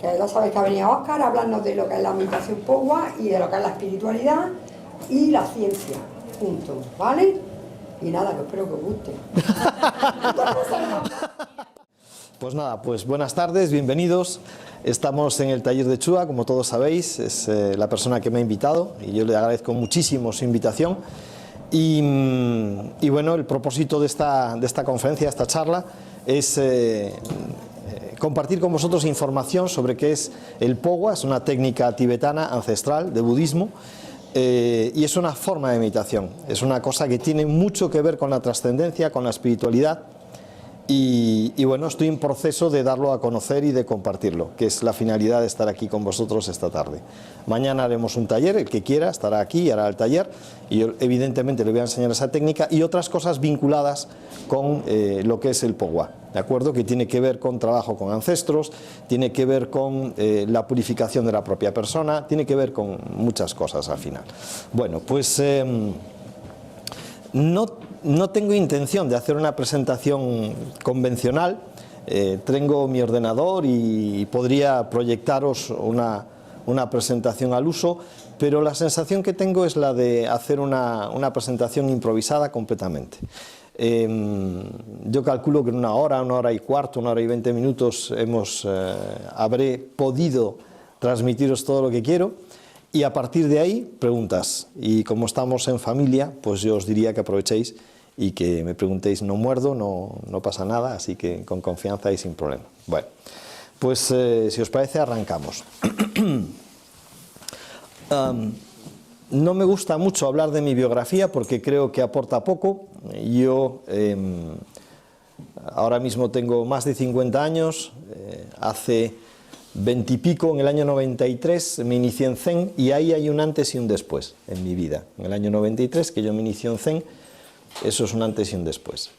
que ya sabéis que ha venido Óscar a hablarnos de lo que es la meditación Pogua y de lo que es la espiritualidad y la ciencia, juntos, ¿vale? Y nada, que espero que os guste. Pues nada, pues buenas tardes, bienvenidos. Estamos en el taller de Chua, como todos sabéis, es la persona que me ha invitado y yo le agradezco muchísimo su invitación. Y bueno, el propósito de esta conferencia, esta charla, es compartir con vosotros información sobre qué es el Pogua. Es una técnica tibetana ancestral de budismo y es una forma de meditación. Es una cosa que tiene mucho que ver con la trascendencia, con la espiritualidad. Y bueno, estoy en proceso de darlo a conocer y de compartirlo, que es la finalidad de estar aquí con vosotros esta tarde. Mañana haremos un taller, el que quiera estará aquí y hará el taller, y yo evidentemente le voy a enseñar esa técnica y otras cosas vinculadas con lo que es el Pogua, ¿de acuerdo? Que tiene que ver con trabajo con ancestros, tiene que ver con la purificación de la propia persona, tiene que ver con muchas cosas al final. Bueno, pues no tengo intención de hacer una presentación convencional. Tengo mi ordenador y podría proyectaros una presentación al uso, pero la sensación que tengo es la de hacer una presentación improvisada completamente. Yo calculo que en una hora y cuarto, 1 hora y 20 minutos habré podido transmitiros todo lo que quiero. Y a partir de ahí, preguntas. Y como estamos en familia, pues yo os diría que aprovechéis y que me preguntéis. No muerdo, no pasa nada, así que con confianza y sin problema. Bueno, pues si os parece, arrancamos. No me gusta mucho hablar de mi biografía porque creo que aporta poco. Yo ahora mismo tengo más de 50 años, hace 20 y pico, en el año 93 me inicié en Zen y ahí hay un antes y un después en mi vida. En el año 93 que yo me inicié en Zen, eso es un antes y un después.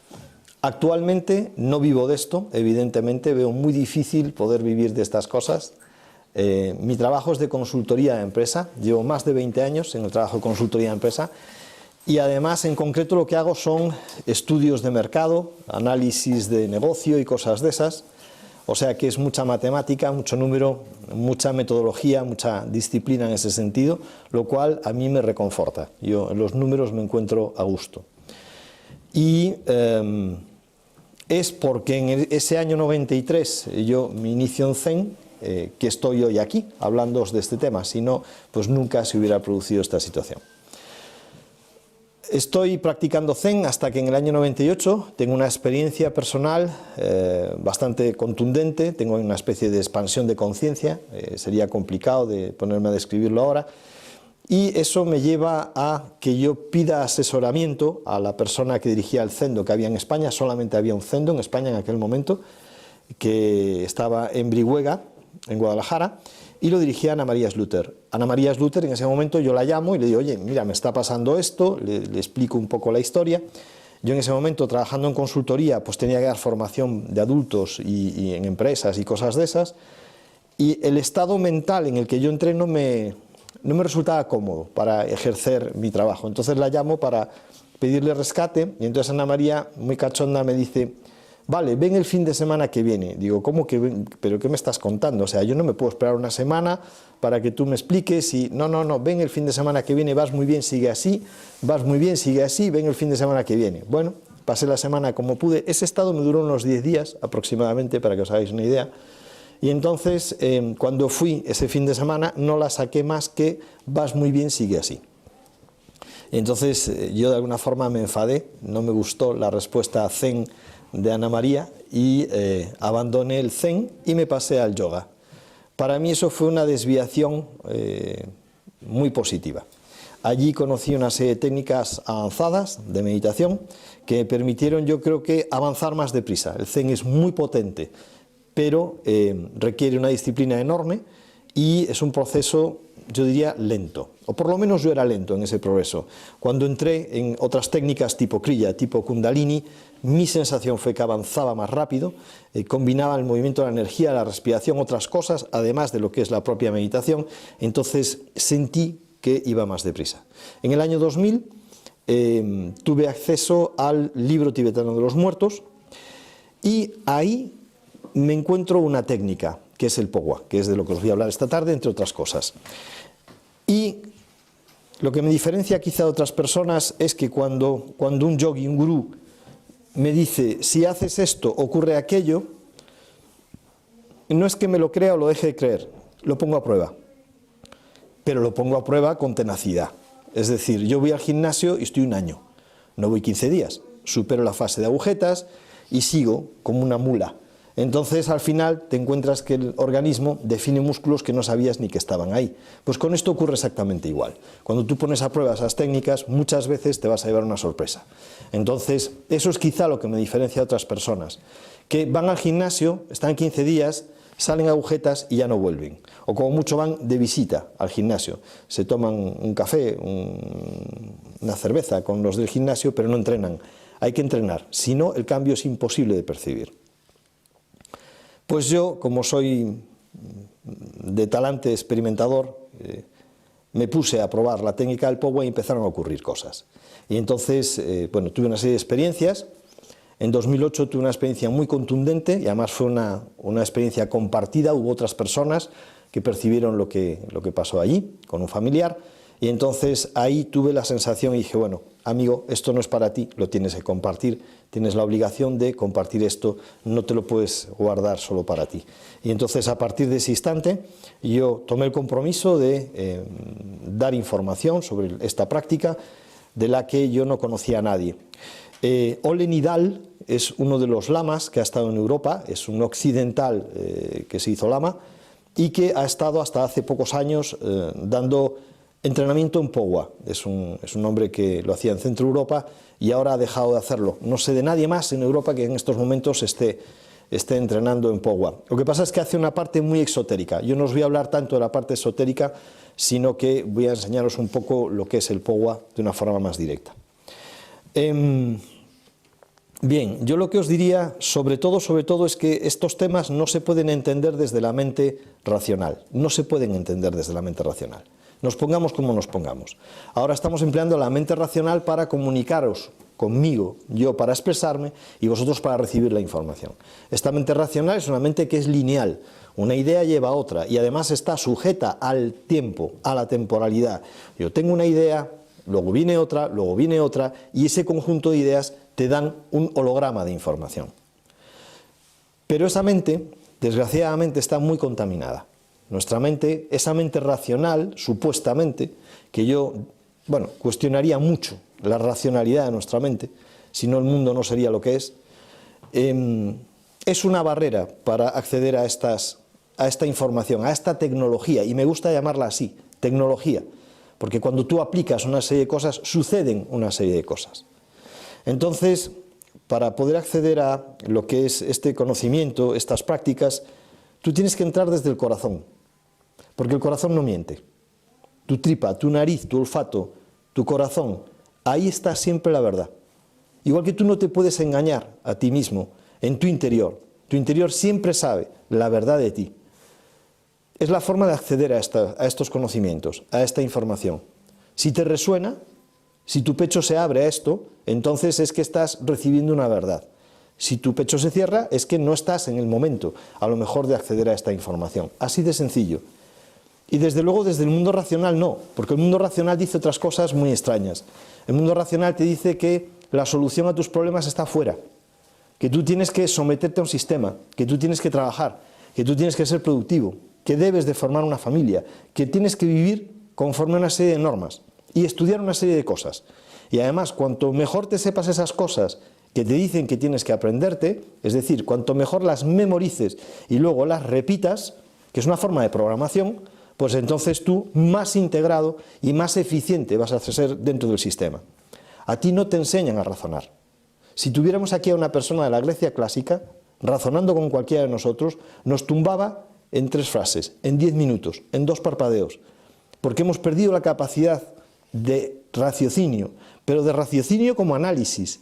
Actualmente no vivo de esto, evidentemente veo muy difícil poder vivir de estas cosas. Mi trabajo es de consultoría de empresa, llevo más de 20 años en el trabajo de consultoría de empresa y además en concreto lo que hago son estudios de mercado, análisis de negocio y cosas de esas. O sea que es mucha matemática, mucho número, mucha metodología, mucha disciplina en ese sentido, lo cual a mí me reconforta. Yo en los números me encuentro a gusto. Y es porque en ese año 93 yo me inicio en Zen, que estoy hoy aquí hablándoos de este tema, si no, pues nunca se hubiera producido esta situación. Estoy practicando Zen hasta que en el año 98 tengo una experiencia personal bastante contundente, tengo una especie de expansión de conciencia, sería complicado de ponerme a describirlo ahora, y eso me lleva a que yo pida asesoramiento a la persona que dirigía el Zendo que había en España. Solamente había un Zendo en España en aquel momento, que estaba en Brihuega, en Guadalajara, y lo dirigía Ana María Sluter. Ana María Sluter, en ese momento yo la llamo y le digo, oye, mira, me está pasando esto, le explico un poco la historia. Yo en ese momento, trabajando en consultoría, pues tenía que dar formación de adultos y en empresas y cosas de esas, y el estado mental en el que yo entré no me resultaba cómodo para ejercer mi trabajo. Entonces la llamo para pedirle rescate, y entonces Ana María, muy cachonda, me dice, vale, ven el fin de semana que viene. Digo, ¿cómo que ven? ¿Pero qué me estás contando? O sea, yo no me puedo esperar una semana para que tú me expliques y no, ven el fin de semana que viene, vas muy bien, sigue así, vas muy bien, sigue así, ven el fin de semana que viene. Bueno, pasé la semana como pude. Ese estado me duró unos 10 días aproximadamente, para que os hagáis una idea. Y entonces, cuando fui ese fin de semana, no la saqué más que vas muy bien, sigue así. Y entonces yo de alguna forma me enfadé, no me gustó la respuesta Zen de Ana María y abandoné el Zen y me pasé al yoga. Para mí eso fue una desviación muy positiva. Allí conocí una serie de técnicas avanzadas de meditación que me permitieron, yo creo que, avanzar más deprisa. El Zen es muy potente, pero requiere una disciplina enorme y es un proceso, yo diría, lento, o por lo menos yo era lento en ese progreso. Cuando entré en otras técnicas tipo Kriya, tipo Kundalini, mi sensación fue que avanzaba más rápido, combinaba el movimiento de la energía, la respiración, otras cosas, además de lo que es la propia meditación, entonces sentí que iba más deprisa. En el año 2000 tuve acceso al libro tibetano de los muertos y ahí me encuentro una técnica que es el Pogwa, que es de lo que os voy a hablar esta tarde, entre otras cosas. Y lo que me diferencia quizá de otras personas es que cuando un yogi, un gurú, me dice, si haces esto, ocurre aquello, no es que me lo crea o lo deje de creer, lo pongo a prueba. Pero lo pongo a prueba con tenacidad. Es decir, yo voy al gimnasio y estoy un año, no voy 15 días, supero la fase de agujetas y sigo como una mula. Entonces, al final, te encuentras que el organismo define músculos que no sabías ni que estaban ahí. Pues con esto ocurre exactamente igual. Cuando tú pones a prueba esas técnicas, muchas veces te vas a llevar una sorpresa. Entonces, eso es quizá lo que me diferencia de otras personas, que van al gimnasio, están 15 días, salen agujetas y ya no vuelven. O como mucho van de visita al gimnasio. Se toman un café, una cerveza con los del gimnasio, pero no entrenan. Hay que entrenar, si no, el cambio es imposible de percibir. Pues yo, como soy de talante experimentador, me puse a probar la técnica del Pogwa y empezaron a ocurrir cosas. Y entonces, bueno, tuve una serie de experiencias. En 2008 tuve una experiencia muy contundente y además fue una experiencia compartida. Hubo otras personas que percibieron lo que pasó allí con un familiar. Y entonces ahí tuve la sensación y dije, bueno, amigo, esto no es para ti, lo tienes que compartir, tienes la obligación de compartir esto, no te lo puedes guardar solo para ti. Y entonces a partir de ese instante yo tomé el compromiso de dar información sobre esta práctica de la que yo no conocía a nadie. Ole Nidal es uno de los lamas que ha estado en Europa, es un occidental que se hizo lama y que ha estado hasta hace pocos años dando entrenamiento en Pogwa. Es un hombre que lo hacía en Centro Europa y ahora ha dejado de hacerlo. No sé de nadie más en Europa que en estos momentos esté entrenando en Pogwa. Lo que pasa es que hace una parte muy exotérica. Yo no os voy a hablar tanto de la parte esotérica, sino que voy a enseñaros un poco lo que es el Pogwa de una forma más directa. Bien, yo lo que os diría sobre todo es que estos temas no se pueden entender desde la mente racional. No se pueden entender desde la mente racional. Nos pongamos como nos pongamos. Ahora estamos empleando la mente racional para comunicaros conmigo, yo para expresarme y vosotros para recibir la información. Esta mente racional es una mente que es lineal. Una idea lleva a otra y además está sujeta al tiempo, a la temporalidad. Yo tengo una idea, luego viene otra y ese conjunto de ideas te dan un holograma de información. Pero esa mente, desgraciadamente, está muy contaminada. Nuestra mente, esa mente racional, supuestamente, que yo, bueno, cuestionaría mucho la racionalidad de nuestra mente, si no el mundo no sería lo que es una barrera para acceder a esta información, a esta tecnología, y me gusta llamarla así, tecnología, porque cuando tú aplicas una serie de cosas, suceden una serie de cosas. Entonces, para poder acceder a lo que es este conocimiento, estas prácticas, tú tienes que entrar desde el corazón. Porque el corazón no miente. Tu tripa, tu nariz, tu olfato, tu corazón, ahí está siempre la verdad. Igual que tú no te puedes engañar a ti mismo en tu interior. Tu interior siempre sabe la verdad de ti. Es la forma de acceder a estos conocimientos, a esta información. Si te resuena, si tu pecho se abre a esto, entonces es que estás recibiendo una verdad. Si tu pecho se cierra, es que no estás en el momento, a lo mejor, de acceder a esta información. Así de sencillo. Y desde luego desde el mundo racional no, porque el mundo racional dice otras cosas muy extrañas. El mundo racional te dice que la solución a tus problemas está fuera, que tú tienes que someterte a un sistema, que tú tienes que trabajar, que tú tienes que ser productivo, que debes de formar una familia, que tienes que vivir conforme a una serie de normas y estudiar una serie de cosas. Y además, cuanto mejor te sepas esas cosas que te dicen que tienes que aprenderte, es decir, cuanto mejor las memorices y luego las repitas, que es una forma de programación, pues entonces tú más integrado y más eficiente vas a ser dentro del sistema. A ti no te enseñan a razonar. Si tuviéramos aquí a una persona de la Grecia clásica, razonando con cualquiera de nosotros, nos tumbaba en 3 frases, en 10 minutos, en 2 parpadeos, porque hemos perdido la capacidad de raciocinio, pero de raciocinio como análisis,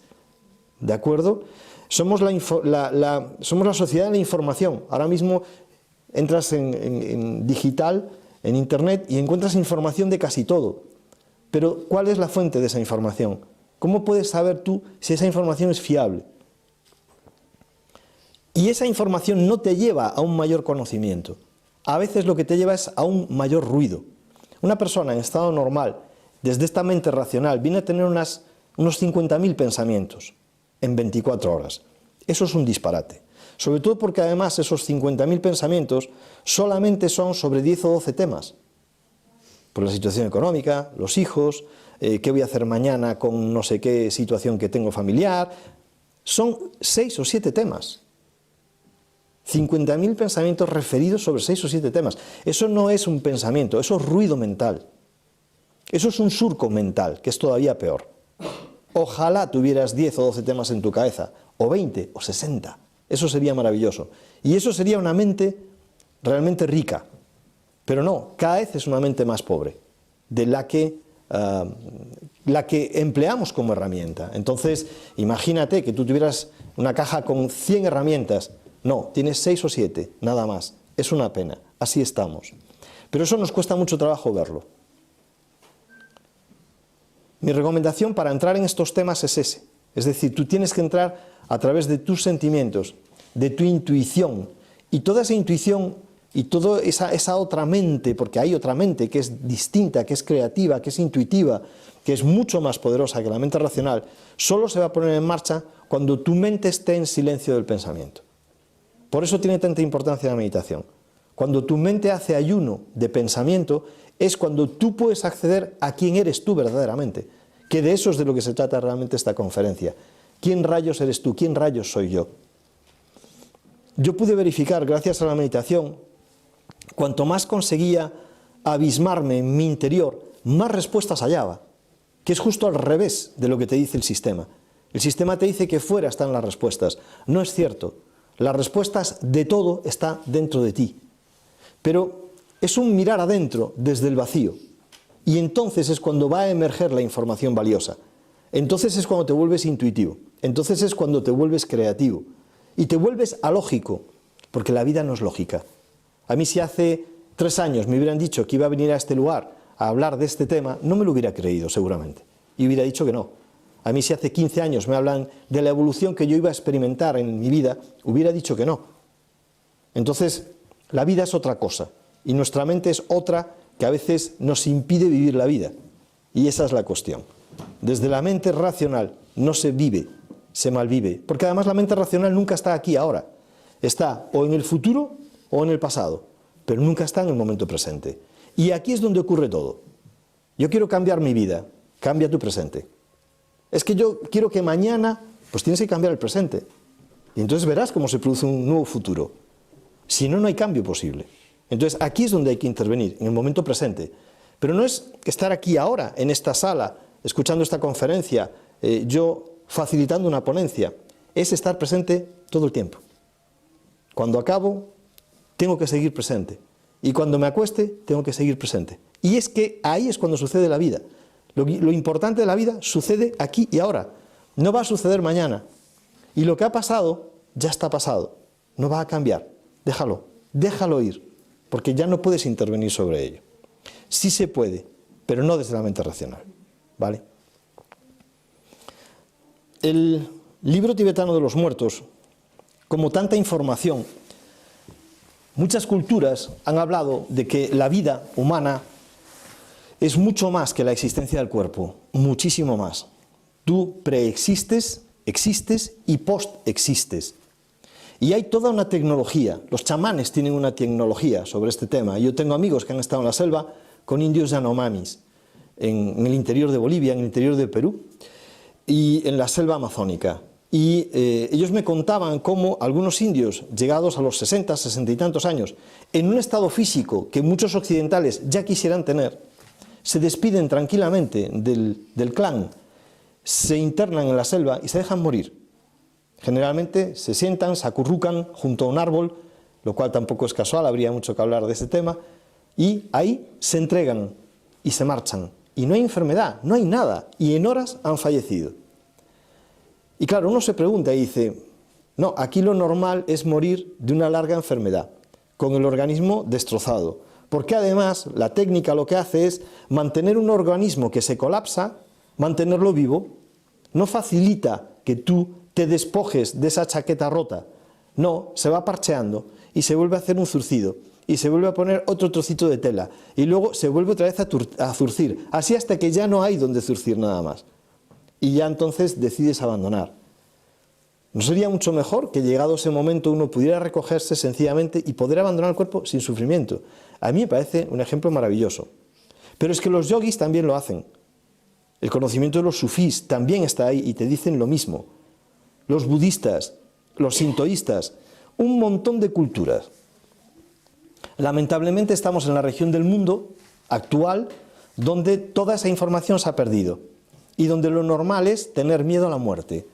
¿de acuerdo? Somos la sociedad de la información. Ahora mismo entras en digital, en internet, y encuentras información de casi todo. Pero ¿cuál es la fuente de esa información? ¿Cómo puedes saber tú si esa información es fiable? Y esa información no te lleva a un mayor conocimiento. A veces lo que te lleva es a un mayor ruido. Una persona en estado normal, desde esta mente racional, viene a tener unos 50.000 pensamientos en 24 horas. Eso es un disparate. Sobre todo porque además esos 50.000 pensamientos solamente son sobre 10 o 12 temas. Por la situación económica, los hijos, qué voy a hacer mañana con no sé qué situación que tengo familiar. Son 6 o 7 temas. 50.000 pensamientos referidos sobre 6 o 7 temas. Eso no es un pensamiento, eso es ruido mental. Eso es un surco mental, que es todavía peor. Ojalá tuvieras 10 o 12 temas en tu cabeza, o 20 o 60. Eso sería maravilloso. Y eso sería una mente realmente rica. Pero no, cada vez es una mente más pobre, de la que empleamos como herramienta. Entonces, imagínate que tú tuvieras una caja con 100 herramientas. No, tienes 6 o 7, nada más. Es una pena, así estamos. Pero eso nos cuesta mucho trabajo verlo. Mi recomendación para entrar en estos temas es ese. Es decir, tú tienes que entrar a través de tus sentimientos, de tu intuición. Y toda esa intuición y toda esa otra mente, porque hay otra mente que es distinta, que es creativa, que es intuitiva, que es mucho más poderosa que la mente racional, solo se va a poner en marcha cuando tu mente esté en silencio del pensamiento. Por eso tiene tanta importancia la meditación. Cuando tu mente hace ayuno de pensamiento, es cuando tú puedes acceder a quién eres tú verdaderamente, que de eso es de lo que se trata realmente esta conferencia. ¿Quién rayos eres tú? ¿Quién rayos soy yo? Yo pude verificar, gracias a la meditación, cuanto más conseguía abismarme en mi interior, más respuestas hallaba, que es justo al revés de lo que te dice el sistema. El sistema te dice que fuera están las respuestas. No es cierto. Las respuestas de todo están dentro de ti. Pero es un mirar adentro desde el vacío. Y entonces es cuando va a emerger la información valiosa. Entonces es cuando te vuelves intuitivo. Entonces es cuando te vuelves creativo. Y te vuelves alógico, porque la vida no es lógica. A mí si hace 3 años me hubieran dicho que iba a venir a este lugar a hablar de este tema, no me lo hubiera creído seguramente. Y hubiera dicho que no. A mí si hace 15 años me hablan de la evolución que yo iba a experimentar en mi vida, hubiera dicho que no. Entonces, la vida es otra cosa. Y nuestra mente es otra que a veces nos impide vivir la vida. Y esa es la cuestión. Desde la mente racional no se vive, se malvive. Porque además la mente racional nunca está aquí ahora. Está o en el futuro o en el pasado, pero nunca está en el momento presente. Y aquí es donde ocurre todo. Yo quiero cambiar mi vida, cambia tu presente. Es que yo quiero que mañana, pues tienes que cambiar el presente. Y entonces verás cómo se produce un nuevo futuro. Si no, no hay cambio posible. Entonces aquí es donde hay que intervenir, en el momento presente. Pero no es estar aquí ahora, en esta sala, escuchando esta conferencia, yo facilitando una ponencia. Es estar presente todo el tiempo. Cuando acabo, tengo que seguir presente. Y cuando me acueste, tengo que seguir presente. Y es que ahí es cuando sucede la vida. Lo importante de la vida sucede aquí y ahora. No va a suceder mañana. Y lo que ha pasado, ya está pasado. No va a cambiar. Déjalo ir. Porque ya no puedes intervenir sobre ello. Sí se puede, pero no desde la mente racional. ¿Vale? El libro tibetano de los muertos, como tanta información, muchas culturas han hablado de que la vida humana es mucho más que la existencia del cuerpo, muchísimo más. Tú preexistes, existes y post-existes. Y hay toda una tecnología, los chamanes tienen una tecnología sobre este tema. Yo tengo amigos que han estado en la selva con indios yanomamis, en el interior de Bolivia, en el interior de Perú, y en la selva amazónica. Y ellos me contaban cómo algunos indios, llegados a los 60, 60 y tantos años, en un estado físico que muchos occidentales ya quisieran tener, se despiden tranquilamente del clan, se internan en la selva y se dejan morir. Generalmente se sientan, se acurrucan junto a un árbol, lo cual tampoco es casual, habría mucho que hablar de ese tema, y ahí se entregan y se marchan. Y no hay enfermedad, no hay nada, y en horas han fallecido. Y claro, uno se pregunta y dice, no, aquí lo normal es morir de una larga enfermedad, con el organismo destrozado, porque además la técnica lo que hace es mantener un organismo que se colapsa, mantenerlo vivo, no facilita que tú te despojes de esa chaqueta rota, No, se va parcheando y se vuelve a hacer un zurcido y se vuelve a poner otro trocito de tela y luego se vuelve otra vez a zurcir, así hasta que ya no hay donde zurcir nada más. Y ya entonces decides abandonar. ¿No sería mucho mejor que llegado ese momento uno pudiera recogerse sencillamente y poder abandonar el cuerpo sin sufrimiento? A mí me parece un ejemplo maravilloso. Pero es que los yogis también lo hacen. El conocimiento de los sufís también está ahí y te dicen lo mismo. Los budistas, los sintoístas, un montón de culturas. Lamentablemente estamos en la región del mundo actual donde toda esa información se ha perdido y donde lo normal es tener miedo a la muerte.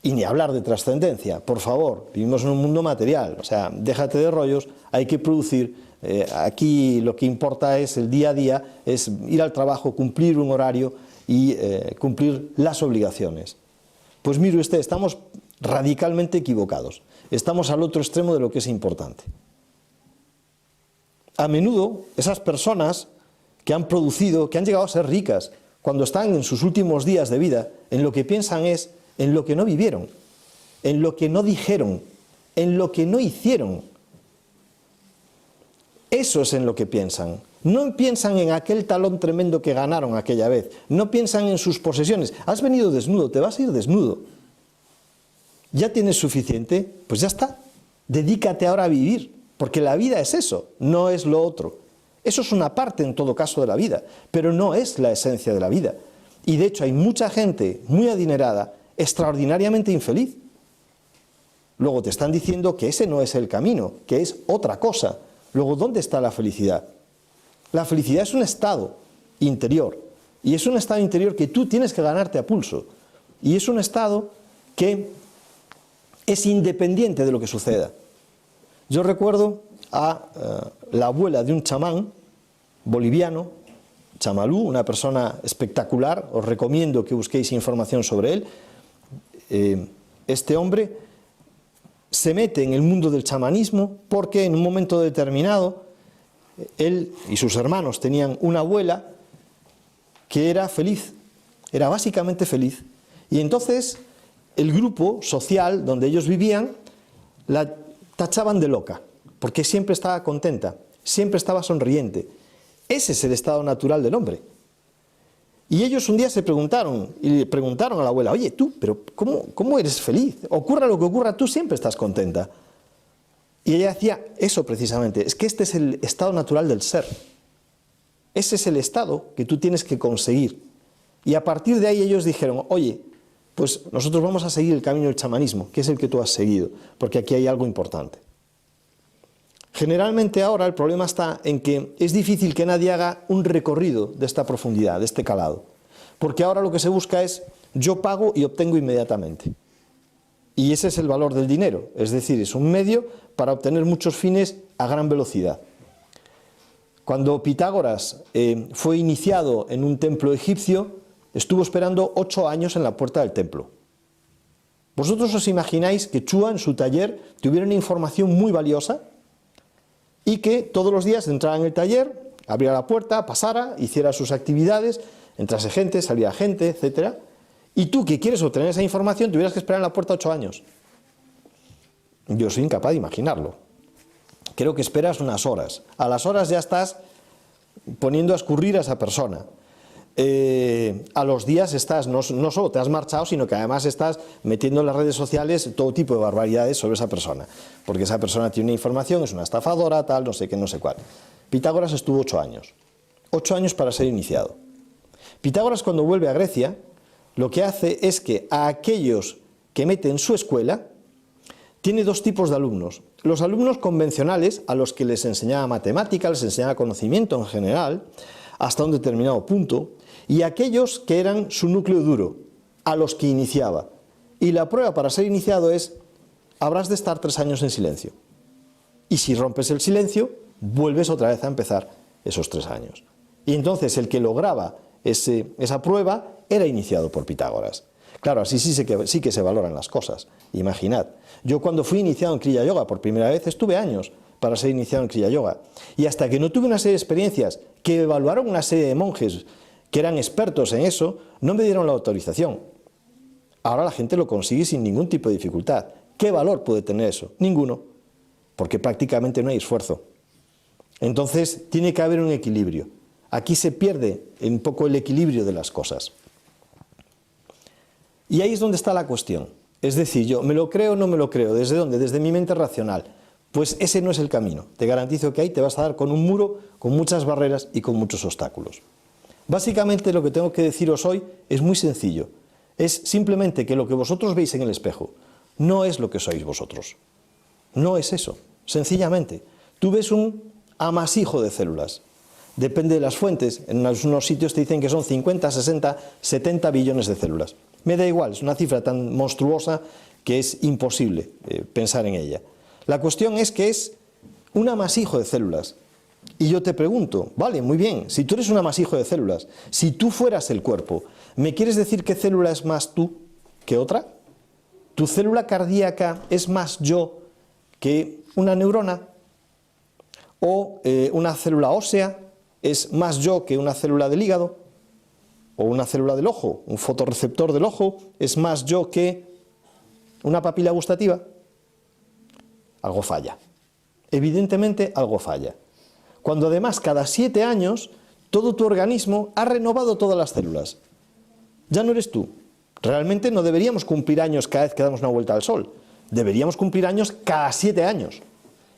Y ni hablar de trascendencia, por favor, vivimos en un mundo material, o sea, déjate de rollos, hay que producir, aquí lo que importa es el día a día, es ir al trabajo, cumplir un horario y cumplir las obligaciones. Pues mire usted, estamos radicalmente equivocados, estamos al otro extremo de lo que es importante. A menudo esas personas que han producido, que han llegado a ser ricas, cuando están en sus últimos días de vida, en lo que piensan es en lo que no vivieron, en lo que no dijeron, en lo que no hicieron. Eso es en lo que piensan. No piensan en aquel talón tremendo que ganaron aquella vez, no piensan en sus posesiones. Has venido desnudo, te vas a ir desnudo. ¿Ya tienes suficiente? Pues ya está. Dedícate ahora a vivir, porque la vida es eso, no es lo otro. Eso es una parte en todo caso de la vida, pero no es la esencia de la vida. Y de hecho hay mucha gente muy adinerada, extraordinariamente infeliz. Luego te están diciendo que ese no es el camino, que es otra cosa. Luego, ¿dónde está la felicidad? La felicidad es un estado interior, y es un estado interior que tú tienes que ganarte a pulso, y es un estado que es independiente de lo que suceda. Yo recuerdo a la abuela de un chamán boliviano, Chamalú, una persona espectacular, os recomiendo que busquéis información sobre él. Este hombre se mete en el mundo del chamanismo porque en un momento determinado él y sus hermanos tenían una abuela que era feliz, era básicamente feliz, y entonces el grupo social donde ellos vivían la tachaban de loca, porque siempre estaba contenta, siempre estaba sonriente. Ese es el estado natural del hombre. Y ellos un día se preguntaron, y le preguntaron a la abuela, oye, tú, pero ¿cómo eres feliz? Ocurra lo que ocurra, tú siempre estás contenta. Y ella decía eso precisamente, es que este es el estado natural del ser. Ese es el estado que tú tienes que conseguir. Y a partir de ahí ellos dijeron, oye, pues nosotros vamos a seguir el camino del chamanismo, que es el que tú has seguido, porque aquí hay algo importante. Generalmente ahora el problema está en que es difícil que nadie haga un recorrido de esta profundidad, de este calado, porque ahora lo que se busca es yo pago y obtengo inmediatamente. Y ese es el valor del dinero, es decir, es un medio para obtener muchos fines a gran velocidad. Cuando Pitágoras fue iniciado en un templo egipcio, estuvo esperando 8 años en la puerta del templo. ¿Vosotros os imagináis que Chua en su taller tuviera una información muy valiosa y que todos los días entrara en el taller, abriera la puerta, pasara, hiciera sus actividades, entrase gente, saliera gente, etc. Y tú que quieres obtener esa información tuvieras que esperar en la puerta 8 años? Yo soy incapaz de imaginarlo. Creo que esperas unas horas. A las horas ya estás poniendo a escurrir a esa persona. A los días estás, no solo te has marchado, sino que además estás metiendo en las redes sociales todo tipo de barbaridades sobre esa persona, porque esa persona tiene una información, es una estafadora, tal, no sé qué, no sé cuál. Pitágoras estuvo 8 años, 8 años para ser iniciado. Pitágoras, cuando vuelve a Grecia, lo que hace es que a aquellos que mete en su escuela, tiene 2 tipos de alumnos. Los alumnos convencionales, a los que les enseñaba matemática, les enseñaba conocimiento en general, hasta un determinado punto, y aquellos que eran su núcleo duro, a los que iniciaba. Y la prueba para ser iniciado es, habrás de estar 3 años en silencio. Y si rompes el silencio, vuelves otra vez a empezar esos 3 años. Y entonces el que lograba esa prueba era iniciado por Pitágoras. Claro, así sí que se valoran las cosas. Imaginad, yo cuando fui iniciado en Kriya Yoga por primera vez estuve años para ser iniciado en Kriya Yoga. Y hasta que no tuve una serie de experiencias que evaluaron una serie de monjes que eran expertos en eso, no me dieron la autorización. Ahora la gente lo consigue sin ningún tipo de dificultad. ¿Qué valor puede tener eso? Ninguno, porque prácticamente no hay esfuerzo. Entonces tiene que haber un equilibrio. Aquí se pierde un poco el equilibrio de las cosas. Y ahí es donde está la cuestión. Es decir, yo me lo creo o no me lo creo. ¿Desde dónde? Desde mi mente racional. Pues ese no es el camino. Te garantizo que ahí te vas a dar con un muro, con muchas barreras y con muchos obstáculos. Básicamente lo que tengo que deciros hoy es muy sencillo. Es simplemente que lo que vosotros veis en el espejo no es lo que sois vosotros. No es eso. Sencillamente. Tú ves un amasijo de células. Depende de las fuentes. En algunos sitios te dicen que son 50, 60, 70 billones de células. Me da igual, es una cifra tan monstruosa que es imposible pensar en ella. La cuestión es que es un amasijo de células. Y yo te pregunto, vale, muy bien, si tú eres un amasijo de células, si tú fueras el cuerpo, ¿me quieres decir qué célula es más tú que otra? ¿Tu célula cardíaca es más yo que una neurona? ¿O una célula ósea es más yo que una célula del hígado? ¿O una célula del ojo? ¿Un fotorreceptor del ojo es más yo que una papila gustativa? Algo falla. Evidentemente algo falla. Cuando además cada 7 años todo tu organismo ha renovado todas las células. Ya no eres tú. Realmente no deberíamos cumplir años cada vez que damos una vuelta al sol. Deberíamos cumplir años cada 7 años,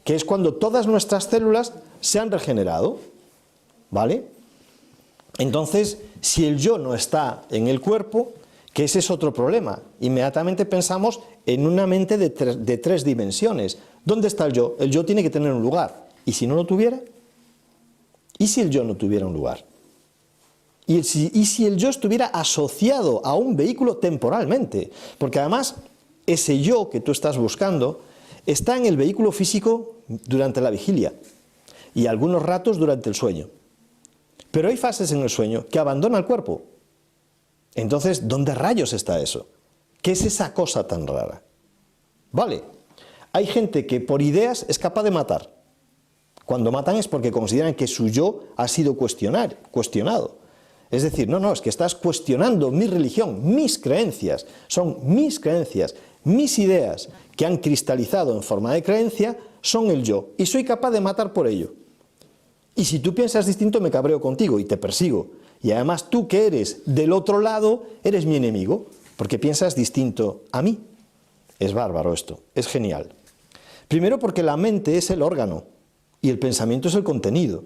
que es cuando todas nuestras células se han regenerado. ¿Vale? Entonces, si el yo no está en el cuerpo, que ese es otro problema, inmediatamente pensamos en una mente de 3 dimensiones. ¿Dónde está el yo? El yo tiene que tener un lugar. ¿Y si no lo tuviera? ¿Y si el yo no tuviera un lugar? ¿Y si el yo estuviera asociado a un vehículo temporalmente? Porque además, ese yo que tú estás buscando está en el vehículo físico durante la vigilia y algunos ratos durante el sueño. Pero hay fases en el sueño que abandona el cuerpo. Entonces, ¿dónde rayos está eso? ¿Qué es esa cosa tan rara? Vale, hay gente que por ideas es capaz de matar. Cuando matan es porque consideran que su yo ha sido cuestionado. Es decir, no, es que estás cuestionando mi religión, mis creencias. Son mis creencias, mis ideas que han cristalizado en forma de creencia, son el yo. Y soy capaz de matar por ello. Y si tú piensas distinto, me cabreo contigo y te persigo. Y además tú que eres del otro lado, eres mi enemigo, porque piensas distinto a mí. Es bárbaro esto, es genial. Primero porque la mente es el órgano y el pensamiento es el contenido.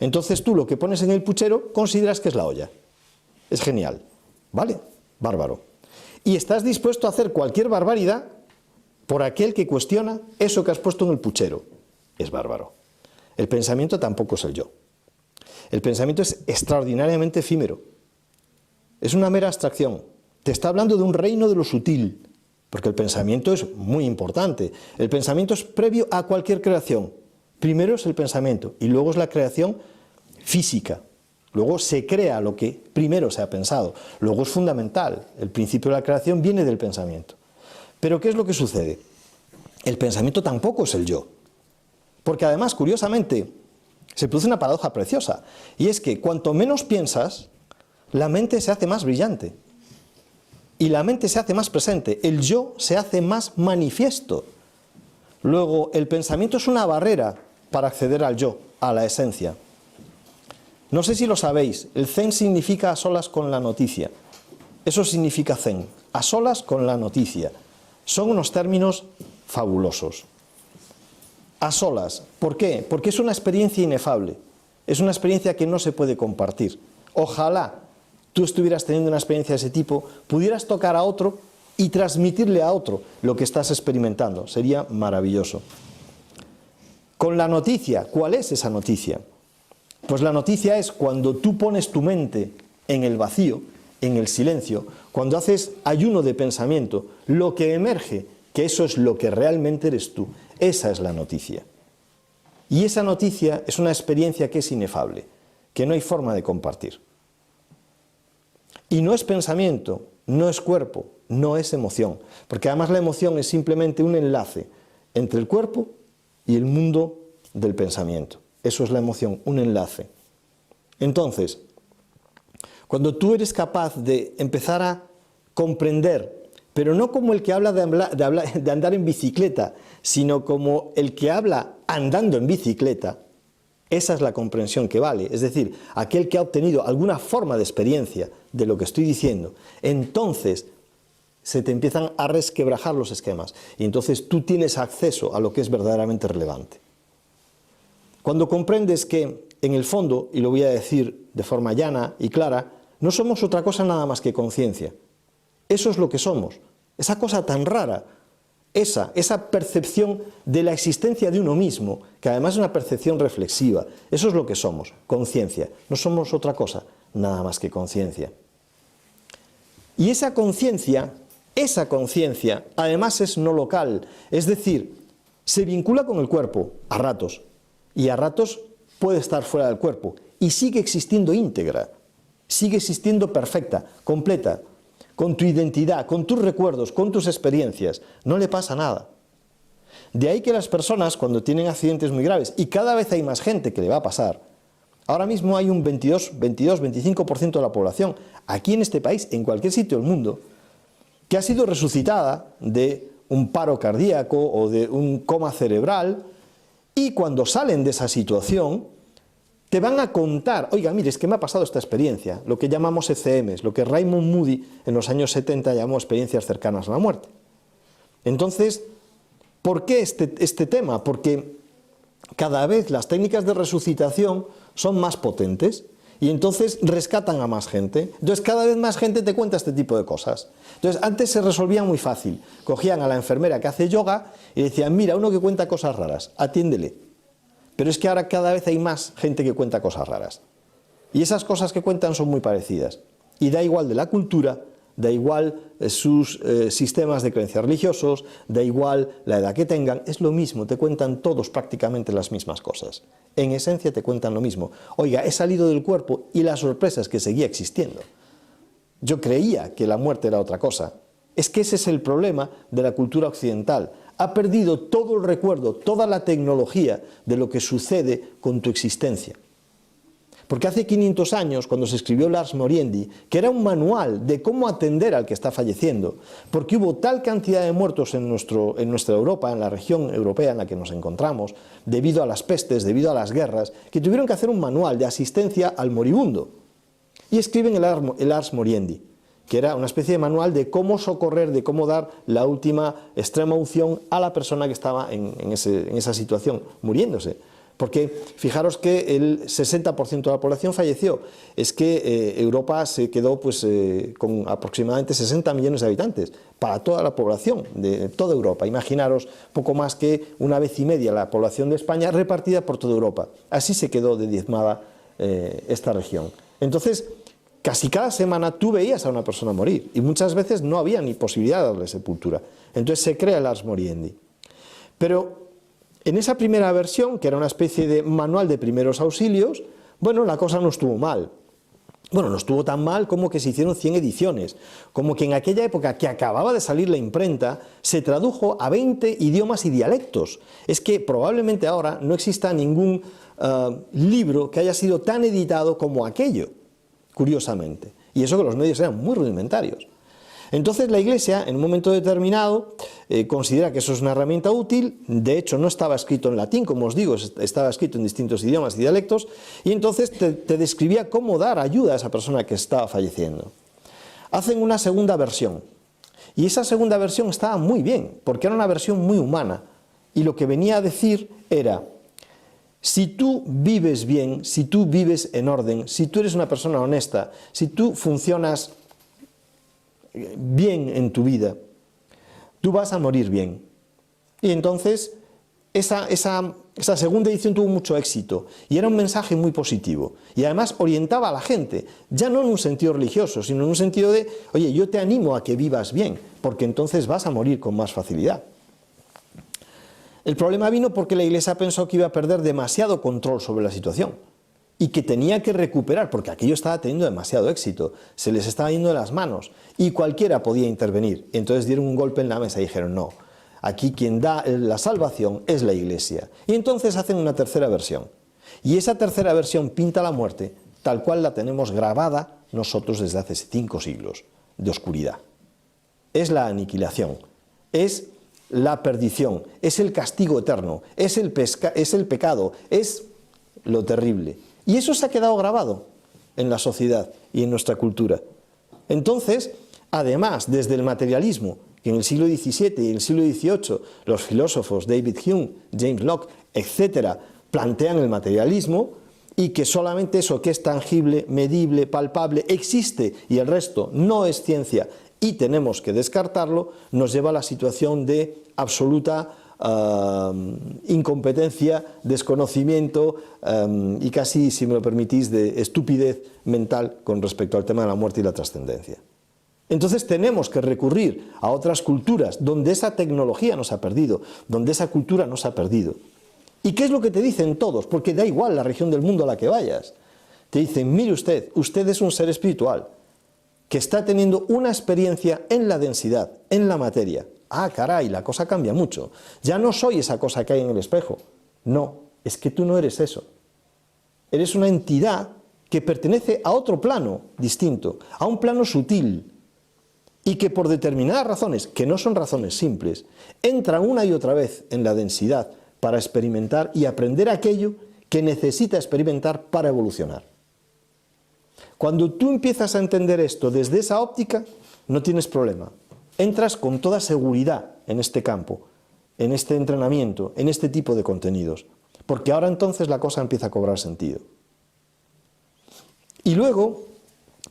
Entonces tú lo que pones en el puchero consideras que es la olla. Es genial, ¿vale? Bárbaro. Y estás dispuesto a hacer cualquier barbaridad por aquel que cuestiona eso que has puesto en el puchero. Es bárbaro. El pensamiento tampoco es el yo. El pensamiento es extraordinariamente efímero. Es una mera abstracción. Te está hablando de un reino de lo sutil, porque el pensamiento es muy importante. El pensamiento es previo a cualquier creación. Primero es el pensamiento y luego es la creación física. Luego se crea lo que primero se ha pensado. Luego es fundamental. El principio de la creación viene del pensamiento. Pero ¿qué es lo que sucede? El pensamiento tampoco es el yo. Porque además, curiosamente, se produce una paradoja preciosa. Y es que cuanto menos piensas, la mente se hace más brillante. Y la mente se hace más presente. El yo se hace más manifiesto. Luego, el pensamiento es una barrera para acceder al yo, a la esencia. No sé si lo sabéis, el zen significa a solas con la noticia. Eso significa zen, a solas con la noticia. Son unos términos fabulosos. A solas. ¿Por qué? Porque es una experiencia inefable. Es una experiencia que no se puede compartir. Ojalá tú estuvieras teniendo una experiencia de ese tipo, pudieras tocar a otro y transmitirle a otro lo que estás experimentando. Sería maravilloso. Con la noticia, ¿cuál es esa noticia? Pues la noticia es cuando tú pones tu mente en el vacío, en el silencio, cuando haces ayuno de pensamiento, lo que emerge, que eso es lo que realmente eres tú. Esa es la noticia. Y esa noticia es una experiencia que es inefable, que no hay forma de compartir. Y no es pensamiento, no es cuerpo, no es emoción, porque además la emoción es simplemente un enlace entre el cuerpo y el mundo del pensamiento. Eso es la emoción, un enlace. Entonces, cuando tú eres capaz de empezar a comprender pero no como el que habla de andar en bicicleta, sino como el que habla andando en bicicleta. Esa es la comprensión que vale, es decir, aquel que ha obtenido alguna forma de experiencia de lo que estoy diciendo, entonces se te empiezan a resquebrajar los esquemas y entonces tú tienes acceso a lo que es verdaderamente relevante. Cuando comprendes que, en el fondo, y lo voy a decir de forma llana y clara, no somos otra cosa nada más que conciencia. Eso es lo que somos, esa cosa tan rara, esa percepción de la existencia de uno mismo, que además es una percepción reflexiva. Eso es lo que somos, conciencia. No somos otra cosa, nada más que conciencia. Y esa conciencia, además es no local, es decir, se vincula con el cuerpo a ratos, y a ratos puede estar fuera del cuerpo, y sigue existiendo íntegra, sigue existiendo perfecta, completa, con tu identidad, con tus recuerdos, con tus experiencias, no le pasa nada. De ahí que las personas, cuando tienen accidentes muy graves, y cada vez hay más gente que le va a pasar, ahora mismo hay un 25% de la población, aquí en este país, en cualquier sitio del mundo, que ha sido resucitada de un paro cardíaco o de un coma cerebral, y cuando salen de esa situación, te van a contar, oiga, mire, es que me ha pasado esta experiencia, lo que llamamos ECMs, lo que Raymond Moody en los años 70 llamó experiencias cercanas a la muerte. Entonces, ¿por qué este tema? Porque cada vez las técnicas de resucitación son más potentes y entonces rescatan a más gente. Entonces cada vez más gente te cuenta este tipo de cosas. Entonces antes se resolvía muy fácil. Cogían a la enfermera que hace yoga y decían, mira, uno que cuenta cosas raras, atiéndele. Pero es que ahora cada vez hay más gente que cuenta cosas raras. Y esas cosas que cuentan son muy parecidas. Y da igual de la cultura, da igual sus sistemas de creencias religiosos, da igual la edad que tengan, es lo mismo, te cuentan todos prácticamente las mismas cosas. En esencia te cuentan lo mismo. Oiga, he salido del cuerpo y la sorpresa es que seguía existiendo. Yo creía que la muerte era otra cosa. Es que ese es el problema de la cultura occidental. Ha perdido todo el recuerdo, toda la tecnología de lo que sucede con tu existencia. Porque hace 500 años, cuando se escribió Lars Moriendi, que era un manual de cómo atender al que está falleciendo, porque hubo tal cantidad de muertos en nuestra Europa, en la región europea en la que nos encontramos, debido a las pestes, debido a las guerras, que tuvieron que hacer un manual de asistencia al moribundo. Y escriben el Lars Moriendi, que era una especie de manual de cómo socorrer, de cómo dar la última extrema unción a la persona que estaba en esa situación, muriéndose. Porque fijaros que el 60% de la población falleció. Es que Europa se quedó con aproximadamente 60 millones de habitantes, para toda la población de toda Europa. Imaginaros poco más que 1,5 veces la población de España repartida por toda Europa. Así se quedó de diezmada esta región. Entonces, casi cada semana tú veías a una persona morir y muchas veces no había ni posibilidad de darle sepultura. Entonces se crea el Lars Moriendi. Pero en esa primera versión, que era una especie de manual de primeros auxilios, bueno, la cosa no estuvo mal. Bueno, no estuvo tan mal como que se hicieron 100 ediciones, como que en aquella época que acababa de salir la imprenta, se tradujo a 20 idiomas y dialectos. Es que probablemente ahora no exista ningún libro que haya sido tan editado como aquello, curiosamente. Y eso que los medios eran muy rudimentarios. Entonces la Iglesia, en un momento determinado, considera que eso es una herramienta útil. De hecho no estaba escrito en latín, como os digo, estaba escrito en distintos idiomas y dialectos, y entonces te describía cómo dar ayuda a esa persona que estaba falleciendo. Hacen una segunda versión, y esa segunda versión estaba muy bien, porque era una versión muy humana, y lo que venía a decir era: si tú vives bien, si tú vives en orden, si tú eres una persona honesta, si tú funcionas bien en tu vida, tú vas a morir bien. Y entonces esa segunda edición tuvo mucho éxito y era un mensaje muy positivo y además orientaba a la gente, ya no en un sentido religioso, sino en un sentido de, oye, yo te animo a que vivas bien, porque entonces vas a morir con más facilidad. El problema vino porque la Iglesia pensó que iba a perder demasiado control sobre la situación y que tenía que recuperar, porque aquello estaba teniendo demasiado éxito, se les estaba yendo de las manos y cualquiera podía intervenir. Entonces dieron un golpe en la mesa y dijeron: no, aquí quien da la salvación es la Iglesia. Y entonces hacen una tercera versión, y esa tercera versión pinta la muerte tal cual la tenemos grabada nosotros desde hace 5 siglos de oscuridad. es la aniquilación, es la perdición, es el castigo eterno, es el pecado, es lo terrible. Y eso se ha quedado grabado en la sociedad y en nuestra cultura. Entonces, además, desde el materialismo, que en el siglo XVII y el siglo XVIII los filósofos David Hume, James Locke, etcétera, plantean el materialismo, y que solamente eso que es tangible, medible, palpable, existe y el resto no es ciencia y tenemos que descartarlo, nos lleva a la situación de absoluta incompetencia, desconocimiento y casi, si me lo permitís, de estupidez mental con respecto al tema de la muerte y la trascendencia. Entonces tenemos que recurrir a otras culturas donde esa tecnología nos ha perdido, donde esa cultura nos ha perdido. ¿Y qué es lo que te dicen todos? Porque da igual la región del mundo a la que vayas. Te dicen, mire usted es un ser espiritual que está teniendo una experiencia en la densidad, en la materia. Ah, caray, la cosa cambia mucho. Ya no soy esa cosa que hay en el espejo. No, es que tú no eres eso. Eres una entidad que pertenece a otro plano distinto, a un plano sutil, y que por determinadas razones, que no son razones simples, entran una y otra vez en la densidad para experimentar y aprender aquello que necesita experimentar para evolucionar. Cuando tú empiezas a entender esto desde esa óptica, no tienes problema. Entras con toda seguridad en este campo, en este entrenamiento, en este tipo de contenidos, porque ahora entonces la cosa empieza a cobrar sentido. Y luego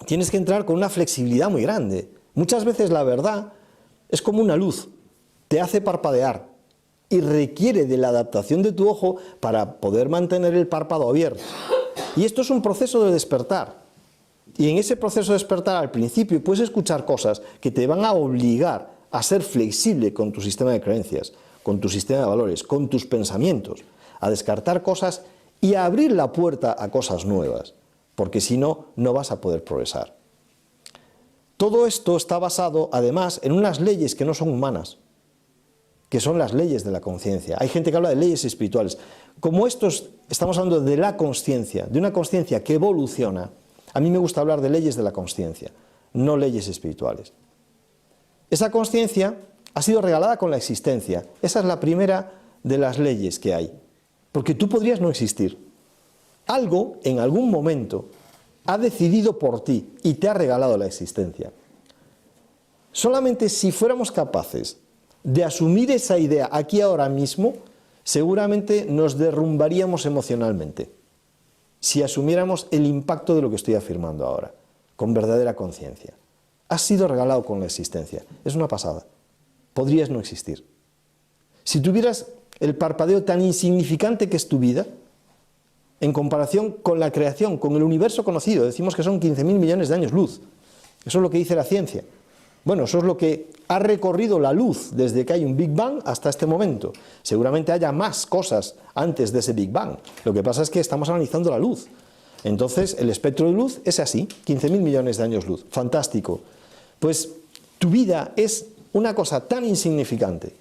tienes que entrar con una flexibilidad muy grande. Muchas veces la verdad es como una luz, te hace parpadear y requiere de la adaptación de tu ojo para poder mantener el párpado abierto. Y esto es un proceso de despertar. Y en ese proceso de despertar al principio puedes escuchar cosas que te van a obligar a ser flexible con tu sistema de creencias, con tu sistema de valores, con tus pensamientos, a descartar cosas y a abrir la puerta a cosas nuevas, porque si no, no vas a poder progresar. Todo esto está basado, además, en unas leyes que no son humanas, que son las leyes de la conciencia. Hay gente que habla de leyes espirituales. Como estos, estamos hablando de la consciencia, de una consciencia que evoluciona. A mí me gusta hablar de leyes de la consciencia, no leyes espirituales. Esa consciencia ha sido regalada con la existencia. Esa es la primera de las leyes que hay. Porque tú podrías no existir. Algo, en algún momento, ha decidido por ti y te ha regalado la existencia. Solamente si fuéramos capaces de asumir esa idea aquí ahora mismo, seguramente nos derrumbaríamos emocionalmente. Si asumiéramos el impacto de lo que estoy afirmando ahora, con verdadera conciencia. Has sido regalado con la existencia. Es una pasada. Podrías no existir. Si tuvieras el parpadeo tan insignificante que es tu vida, en comparación con la creación, con el universo conocido, decimos que son 15.000 millones de años luz. Eso es lo que dice la ciencia. Bueno, eso es lo que ha recorrido la luz desde que hay un Big Bang hasta este momento. Seguramente haya más cosas antes de ese Big Bang. Lo que pasa es que estamos analizando la luz. Entonces, el espectro de luz es así, 15.000 millones de años luz. Fantástico. Pues tu vida es una cosa tan insignificante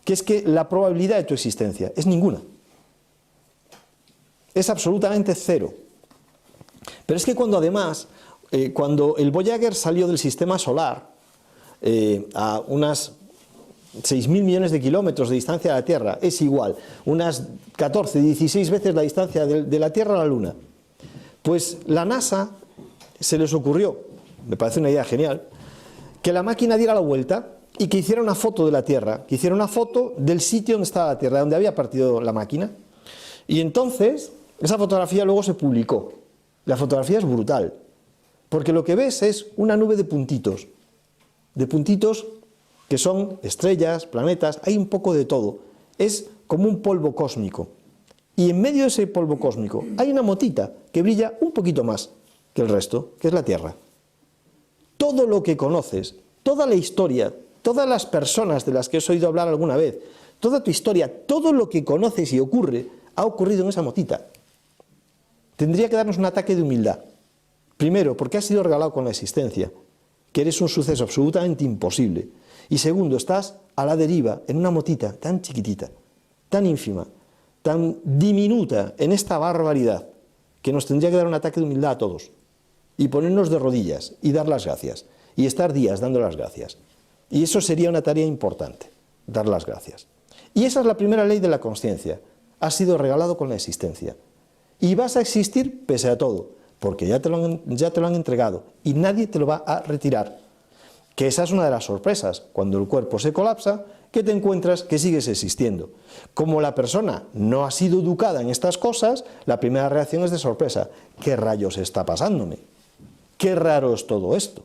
que es que la probabilidad de tu existencia es ninguna. Es absolutamente cero. Pero es que cuando además, cuando el Voyager salió del sistema solar a unas 6.000 millones de kilómetros de distancia de la Tierra, es igual, unas 14, 16 veces la distancia de la Tierra a la Luna, pues la NASA se les ocurrió, me parece una idea genial, que la máquina diera la vuelta y que hiciera una foto de la Tierra, que hiciera una foto del sitio donde estaba la Tierra, donde había partido la máquina. Y entonces esa fotografía luego se publicó. La fotografía es brutal, porque lo que ves es una nube de puntitos que son estrellas, planetas, hay un poco de todo. Es como un polvo cósmico. Y en medio de ese polvo cósmico hay una motita que brilla un poquito más que el resto, que es la Tierra. Todo lo que conoces, toda la historia, todas las personas de las que has oído hablar alguna vez, toda tu historia, todo lo que conoces y ocurre, ha ocurrido en esa motita. Tendría que darnos un ataque de humildad. Primero, porque has sido regalado con la existencia, que eres un suceso absolutamente imposible. Y segundo, estás a la deriva en una motita tan chiquitita, tan ínfima, tan diminuta en esta barbaridad, que nos tendría que dar un ataque de humildad a todos. Y ponernos de rodillas y dar las gracias. Y estar días dando las gracias. Y eso sería una tarea importante, dar las gracias. Y esa es la primera ley de la consciencia. Has sido regalado con la existencia. Y vas a existir pese a todo, porque ya te lo han entregado y nadie te lo va a retirar. Que esa es una de las sorpresas. Cuando el cuerpo se colapsa, que te encuentras que sigues existiendo. Como la persona no ha sido educada en estas cosas, la primera reacción es de sorpresa. ¿Qué rayos está pasándome? ¿Qué raro es todo esto?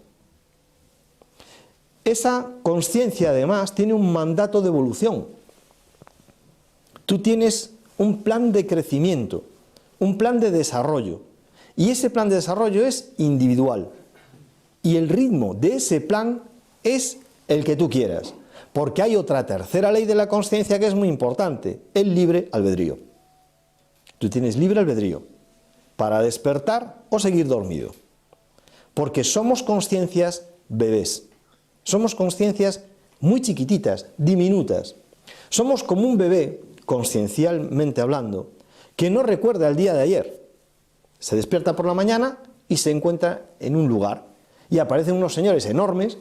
Esa consciencia además tiene un mandato de evolución. Tú tienes un plan de crecimiento, un plan de desarrollo, y ese plan de desarrollo es individual. Y el ritmo de ese plan es el que tú quieras, porque hay otra tercera ley de la consciencia que es muy importante, el libre albedrío. Tú tienes libre albedrío para despertar o seguir dormido, porque somos conciencias bebés, somos conciencias muy chiquititas, diminutas. Somos como un bebé, consciencialmente hablando, que no recuerda el día de ayer. Se despierta por la mañana y se encuentra en un lugar y aparecen unos señores enormes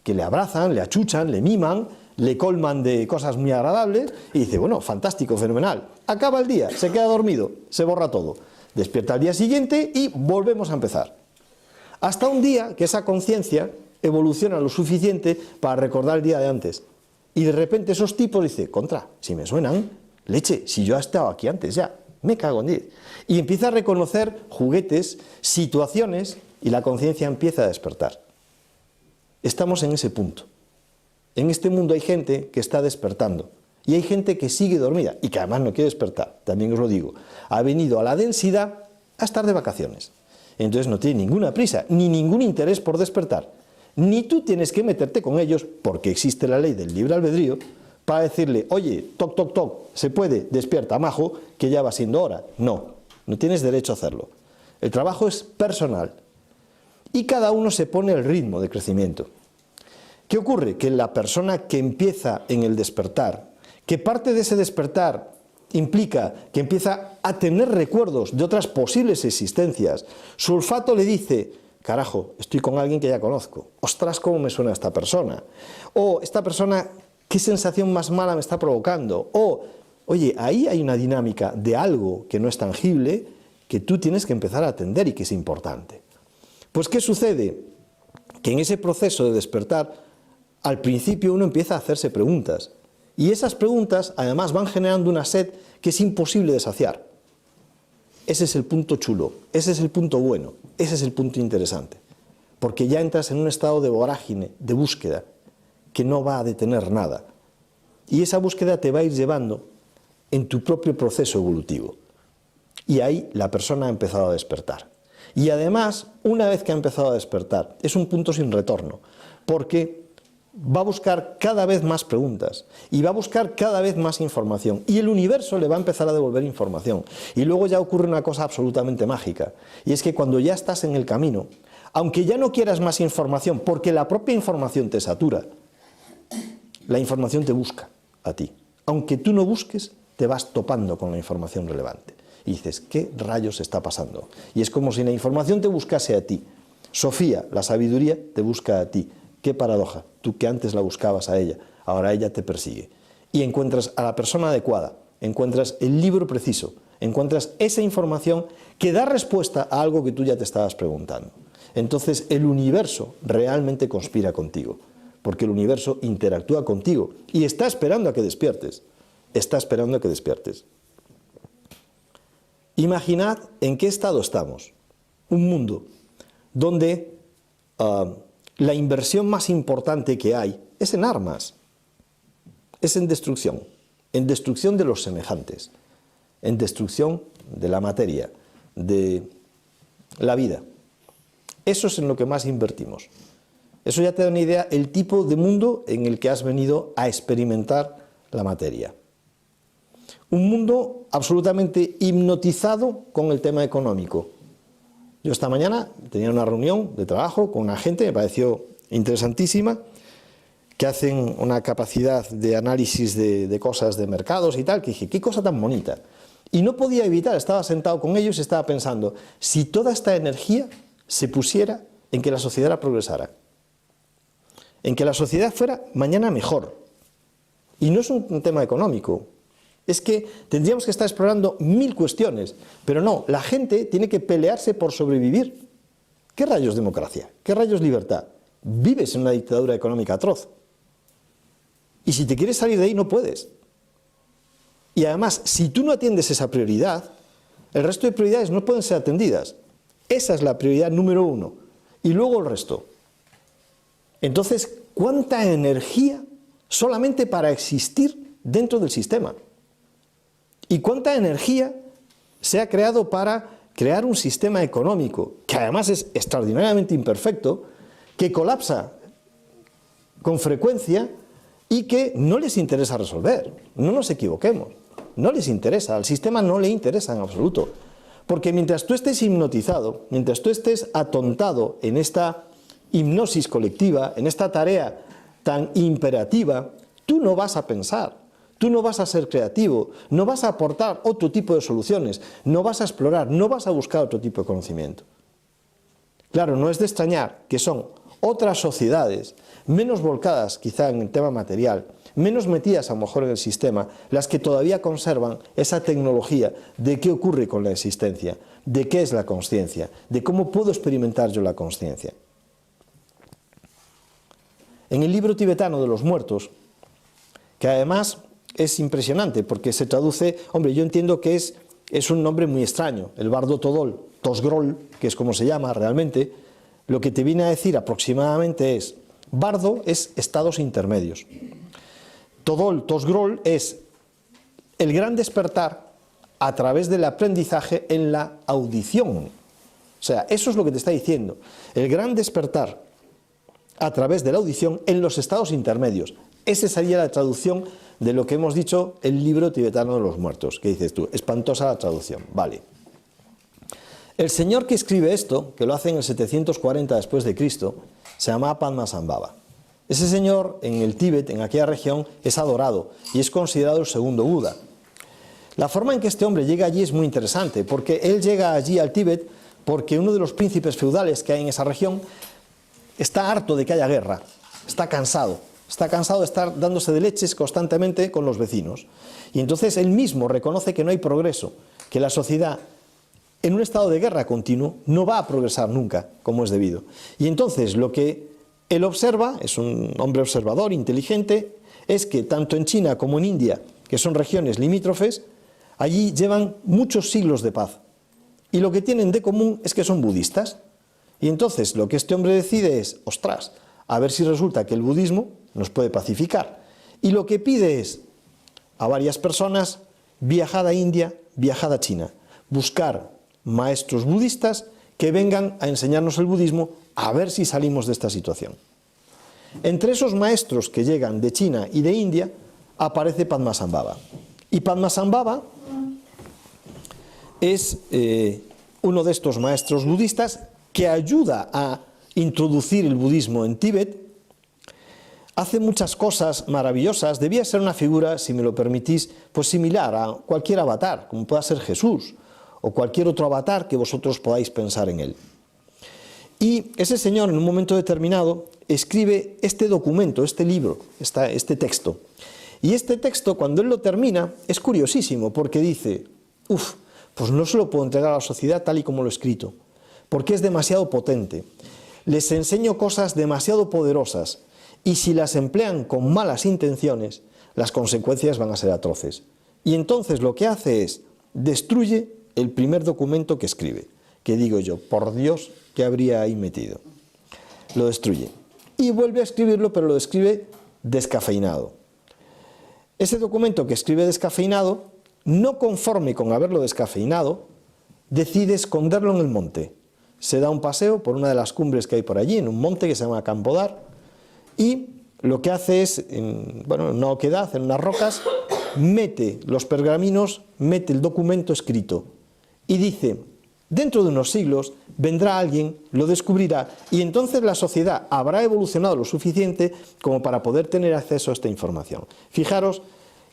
que le abrazan, le achuchan, le miman, le colman de cosas muy agradables y dice, bueno, fantástico, fenomenal. Acaba el día, se queda dormido, se borra todo. Despierta al día siguiente y volvemos a empezar. Hasta un día que esa conciencia evoluciona lo suficiente para recordar el día de antes. Y de repente esos tipos dicen, contra, si me suenan, leche, si yo he estado aquí antes ya, me cago en 10. Y empieza a reconocer juguetes, situaciones, y la conciencia empieza a despertar. Estamos en ese punto. En este mundo hay gente que está despertando, y hay gente que sigue dormida, y que además no quiere despertar, también os lo digo. Ha venido a la densidad a estar de vacaciones. Entonces no tiene ninguna prisa, ni ningún interés por despertar. Ni tú tienes que meterte con ellos, porque existe la ley del libre albedrío, para decirle, oye, toc, toc, toc, se puede, despierta, majo, que ya va siendo hora. No, no tienes derecho a hacerlo. El trabajo es personal. Y cada uno se pone el ritmo de crecimiento. ¿Qué ocurre? Que la persona que empieza en el despertar, que parte de ese despertar implica que empieza a tener recuerdos de otras posibles existencias, su olfato le dice, carajo, estoy con alguien que ya conozco, ostras, cómo me suena esta persona, o esta persona, qué sensación más mala me está provocando, o, oye, ahí hay una dinámica de algo que no es tangible, que tú tienes que empezar a atender y que es importante. Pues, ¿qué sucede? Que en ese proceso de despertar, al principio uno empieza a hacerse preguntas, y esas preguntas además van generando una sed que es imposible de saciar. Ese es el punto chulo, ese es el punto bueno, ese es el punto interesante, porque ya entras en un estado de vorágine, de búsqueda, que no va a detener nada, y esa búsqueda te va a ir llevando en tu propio proceso evolutivo, y ahí la persona ha empezado a despertar. Y además, una vez que ha empezado a despertar, es un punto sin retorno, porque va a buscar cada vez más preguntas y va a buscar cada vez más información y el universo le va a empezar a devolver información. Y luego ya ocurre una cosa absolutamente mágica, y es que cuando ya estás en el camino, aunque ya no quieras más información, porque la propia información te satura, la información te busca a ti. Aunque tú no busques, te vas topando con la información relevante. Y dices, ¿qué rayos está pasando? Y es como si la información te buscase a ti. Sofía, la sabiduría, te busca a ti. Qué paradoja, tú que antes la buscabas a ella, ahora ella te persigue. Y encuentras a la persona adecuada, encuentras el libro preciso, encuentras esa información que da respuesta a algo que tú ya te estabas preguntando. Entonces el universo realmente conspira contigo, porque el universo interactúa contigo y está esperando a que despiertes, está esperando a que despiertes. Imaginad en qué estado estamos, un mundo donde la inversión más importante que hay es en armas, es en destrucción de los semejantes, en destrucción de la materia, de la vida. Eso es en lo que más invertimos. Eso ya te da una idea el tipo de mundo en el que has venido a experimentar la materia. Un mundo absolutamente hipnotizado con el tema económico. Yo esta mañana tenía una reunión de trabajo con una gente, me pareció interesantísima, que hacen una capacidad de análisis de cosas de mercados y tal, que dije, qué cosa tan bonita. Y no podía evitar, estaba sentado con ellos y estaba pensando, si toda esta energía se pusiera en que la sociedad progresara, en que la sociedad fuera mañana mejor. Y no es un tema económico, es que tendríamos que estar explorando 1000 cuestiones, pero no, la gente tiene que pelearse por sobrevivir. ¿Qué rayos democracia? ¿Qué rayos libertad? Vives en una dictadura económica atroz. Y si te quieres salir de ahí, no puedes. Y además, si tú no atiendes esa prioridad, el resto de prioridades no pueden ser atendidas. Esa es la prioridad número 1. Y luego el resto. Entonces, ¿cuánta energía solamente para existir dentro del sistema? ¿Y cuánta energía se ha creado para crear un sistema económico, que además es extraordinariamente imperfecto, que colapsa con frecuencia y que no les interesa resolver? No nos equivoquemos, no les interesa, al sistema no le interesa en absoluto. Porque mientras tú estés hipnotizado, mientras tú estés atontado en esta hipnosis colectiva, en esta tarea tan imperativa, tú no vas a pensar, tú no vas a ser creativo, no vas a aportar otro tipo de soluciones, no vas a explorar, no vas a buscar otro tipo de conocimiento. Claro, no es de extrañar que son otras sociedades, menos volcadas quizá en el tema material, menos metidas a lo mejor en el sistema, las que todavía conservan esa tecnología de qué ocurre con la existencia, de qué es la consciencia, de cómo puedo experimentar yo la consciencia. En el libro tibetano de los muertos, que además es impresionante porque se traduce, hombre, yo entiendo que es un nombre muy extraño, el bardo Todol, Tosgrol, que es como se llama realmente, lo que te viene a decir aproximadamente es, bardo es estados intermedios. Todol, Tosgrol es el gran despertar a través del aprendizaje en la audición. O sea, eso es lo que te está diciendo. El gran despertar a través de la audición en los estados intermedios. Esa sería la traducción de lo que hemos dicho el libro tibetano de los muertos. ¿Qué dices tú? Espantosa la traducción. Vale. El señor que escribe esto, que lo hace en el 740 después de Cristo, se llama Padmasambhava. Ese señor en el Tíbet, en aquella región, es adorado y es considerado el segundo Buda. La forma en que este hombre llega allí es muy interesante, porque él llega allí al Tíbet porque uno de los príncipes feudales que hay en esa región está harto de que haya guerra, está cansado de estar dándose de leches constantemente con los vecinos. Y entonces él mismo reconoce que no hay progreso, que la sociedad en un estado de guerra continuo no va a progresar nunca como es debido. Y entonces lo que él observa, es un hombre observador, inteligente, es que tanto en China como en India, que son regiones limítrofes, allí llevan muchos siglos de paz. Y lo que tienen de común es que son budistas. Y entonces lo que este hombre decide es, ostras, a ver si resulta que el budismo nos puede pacificar. Y lo que pide es a varias personas, viajad a India, viajad a China, buscar maestros budistas que vengan a enseñarnos el budismo, a ver si salimos de esta situación. Entre esos maestros que llegan de China y de India, aparece Padmasambhava. Y Padmasambhava es uno de estos maestros budistas que ayuda a introducir el budismo en Tíbet. Hace muchas cosas maravillosas, debía ser una figura, si me lo permitís, pues similar a cualquier avatar, como pueda ser Jesús, o cualquier otro avatar que vosotros podáis pensar en él. Y ese señor, en un momento determinado, escribe este documento, este libro, este texto. Y este texto, cuando él lo termina, es curiosísimo, porque dice, pues no se lo puedo entregar a la sociedad tal y como lo he escrito, porque es demasiado potente. Les enseño cosas demasiado poderosas, y si las emplean con malas intenciones, las consecuencias van a ser atroces. Y entonces lo que hace es, destruye el primer documento que escribe, que digo yo, por Dios, ¿qué habría ahí metido? Lo destruye. Y vuelve a escribirlo, pero lo escribe descafeinado. Ese documento que escribe descafeinado, no conforme con haberlo descafeinado, decide esconderlo en el monte. Se da un paseo por una de las cumbres que hay por allí, en un monte que se llama Campodar, y lo que hace es, en una oquedad, en unas rocas, mete los pergaminos, mete el documento escrito y dice, dentro de unos siglos vendrá alguien, lo descubrirá y entonces la sociedad habrá evolucionado lo suficiente como para poder tener acceso a esta información. Fijaros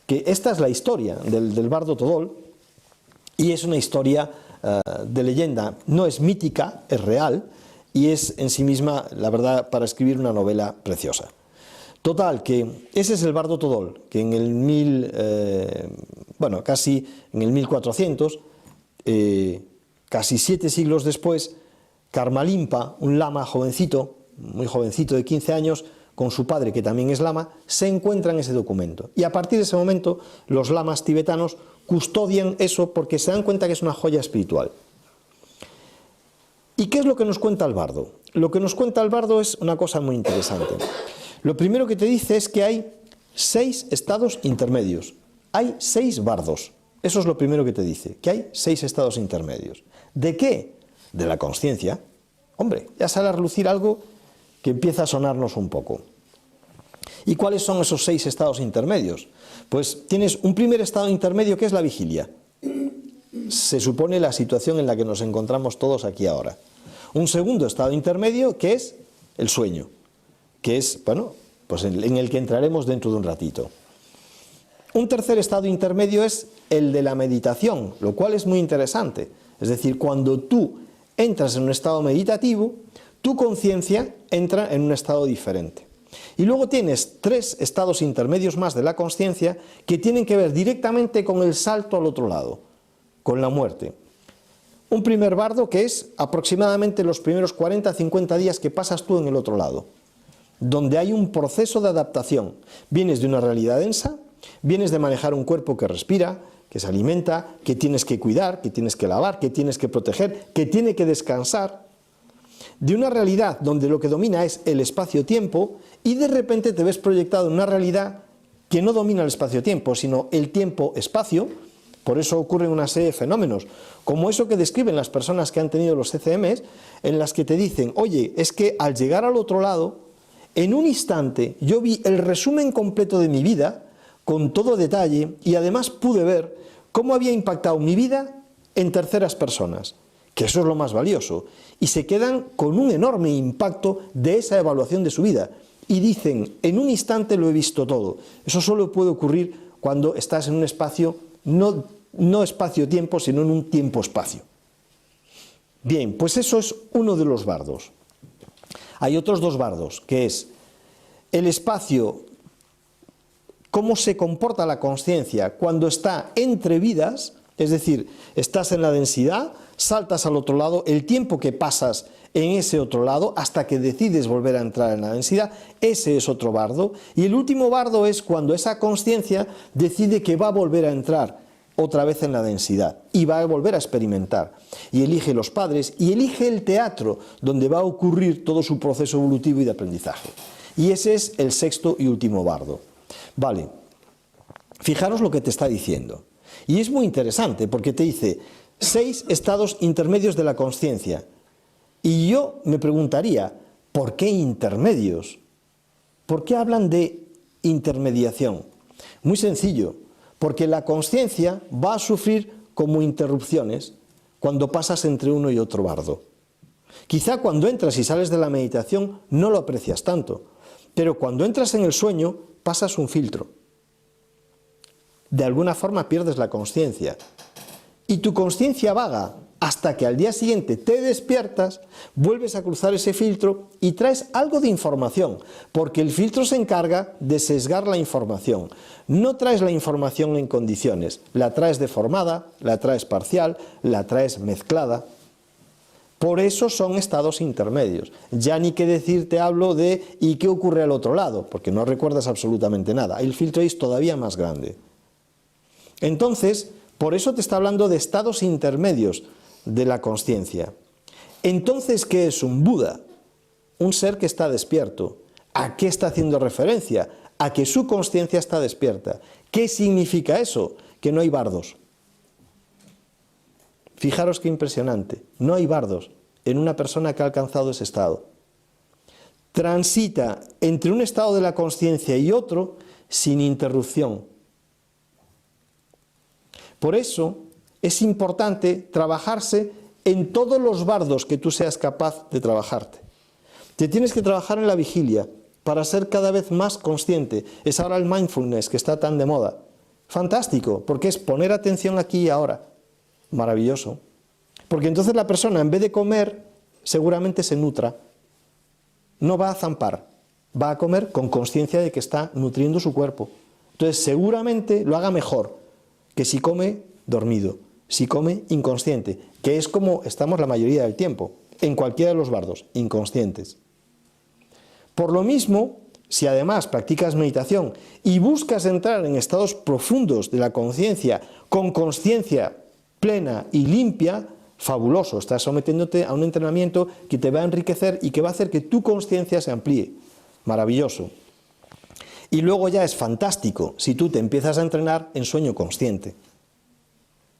que esta es la historia del bardo Todol y es una historia de leyenda, no es mítica, es real y es en sí misma, la verdad, para escribir una novela preciosa. Total, que ese es el bardo Todol, que en el casi en el 1400, casi 7 siglos después, Karmalimpa, un lama jovencito, muy jovencito de 15 años, con su padre, que también es lama, se encuentran ese documento. Y a partir de ese momento, los lamas tibetanos custodian eso porque se dan cuenta que es una joya espiritual. ¿Y qué es lo que nos cuenta el bardo? Lo que nos cuenta el bardo es una cosa muy interesante. Lo primero que te dice es que hay 6 estados intermedios. Hay 6 bardos. Eso es lo primero que te dice, que hay 6 estados intermedios. ¿De qué? De la consciencia. Hombre, ya sale a relucir algo que empieza a sonarnos un poco. ¿Y cuáles son esos 6 estados intermedios? Pues tienes un primer estado intermedio que es la vigilia. Se supone la situación en la que nos encontramos todos aquí ahora. Un segundo estado intermedio que es el sueño, que es, bueno, pues en el que entraremos dentro de un ratito. Un tercer estado intermedio es el de la meditación, lo cual es muy interesante. Es decir, cuando tú entras en un estado meditativo, tu conciencia entra en un estado diferente. Y luego tienes 3 estados intermedios más de la consciencia que tienen que ver directamente con el salto al otro lado, con la muerte. Un primer bardo que es aproximadamente los primeros 40-50 días que pasas tú en el otro lado, donde hay un proceso de adaptación. Vienes de una realidad densa, vienes de manejar un cuerpo que respira, que se alimenta, que tienes que cuidar, que tienes que lavar, que tienes que proteger, que tiene que descansar, de una realidad donde lo que domina es el espacio-tiempo y de repente te ves proyectado en una realidad que no domina el espacio-tiempo, sino el tiempo-espacio. Por eso ocurren una serie de fenómenos, como eso que describen las personas que han tenido los ECMs, en las que te dicen, oye, es que al llegar al otro lado, en un instante yo vi el resumen completo de mi vida, con todo detalle, y además pude ver cómo había impactado mi vida en terceras personas, que eso es lo más valioso, y se quedan con un enorme impacto de esa evaluación de su vida, y dicen, en un instante lo he visto todo. Eso solo puede ocurrir cuando estás en un espacio, no espacio-tiempo, sino en un tiempo-espacio. Bien, pues eso es uno de los bardos. Hay otros 2 bardos, que es el espacio, cómo se comporta la consciencia cuando está entre vidas, es decir, estás en la densidad, saltas al otro lado, el tiempo que pasas en ese otro lado hasta que decides volver a entrar en la densidad, ese es otro bardo. Y el último bardo es cuando esa consciencia decide que va a volver a entrar otra vez en la densidad y va a volver a experimentar. Y elige los padres y elige el teatro donde va a ocurrir todo su proceso evolutivo y de aprendizaje. Y ese es el 6º y último bardo. Vale, fijaros lo que te está diciendo. Y es muy interesante porque te dice 6 estados intermedios de la consciencia. Y yo me preguntaría, ¿por qué intermedios? ¿Por qué hablan de intermediación? Muy sencillo, porque la consciencia va a sufrir como interrupciones cuando pasas entre uno y otro bardo. Quizá cuando entras y sales de la meditación no lo aprecias tanto, pero cuando entras en el sueño pasas un filtro. De alguna forma pierdes la consciencia. Y tu consciencia vaga hasta que al día siguiente te despiertas, vuelves a cruzar ese filtro y traes algo de información, porque el filtro se encarga de sesgar la información. No traes la información en condiciones, la traes deformada, la traes parcial, la traes mezclada. Por eso son estados intermedios. Ya ni qué decir te hablo de ¿y qué ocurre al otro lado? Porque no recuerdas absolutamente nada. El filtro es todavía más grande. Entonces, por eso te está hablando de estados intermedios de la consciencia. Entonces, ¿qué es un Buda? Un ser que está despierto. ¿A qué está haciendo referencia? A que su consciencia está despierta. ¿Qué significa eso? Que no hay bardos. Fijaros qué impresionante. No hay bardos en una persona que ha alcanzado ese estado. Transita entre un estado de la consciencia y otro sin interrupción. Por eso es importante trabajarse en todos los bardos que tú seas capaz de trabajarte. Te tienes que trabajar en la vigilia para ser cada vez más consciente. Es ahora el mindfulness que está tan de moda. Fantástico, porque es poner atención aquí y ahora. Maravilloso. Porque entonces la persona, en vez de comer, seguramente se nutra. No va a zampar. va a comer con conciencia de que está nutriendo su cuerpo. Entonces seguramente lo haga mejor que si come dormido, si come inconsciente, que es como estamos la mayoría del tiempo, en cualquiera de los bardos, inconscientes. Por lo mismo, si además practicas meditación y buscas entrar en estados profundos de la conciencia, con conciencia plena y limpia, fabuloso, estás sometiéndote a un entrenamiento que te va a enriquecer y que va a hacer que tu conciencia se amplíe. Maravilloso. Y luego ya es fantástico si tú te empiezas a entrenar en sueño consciente.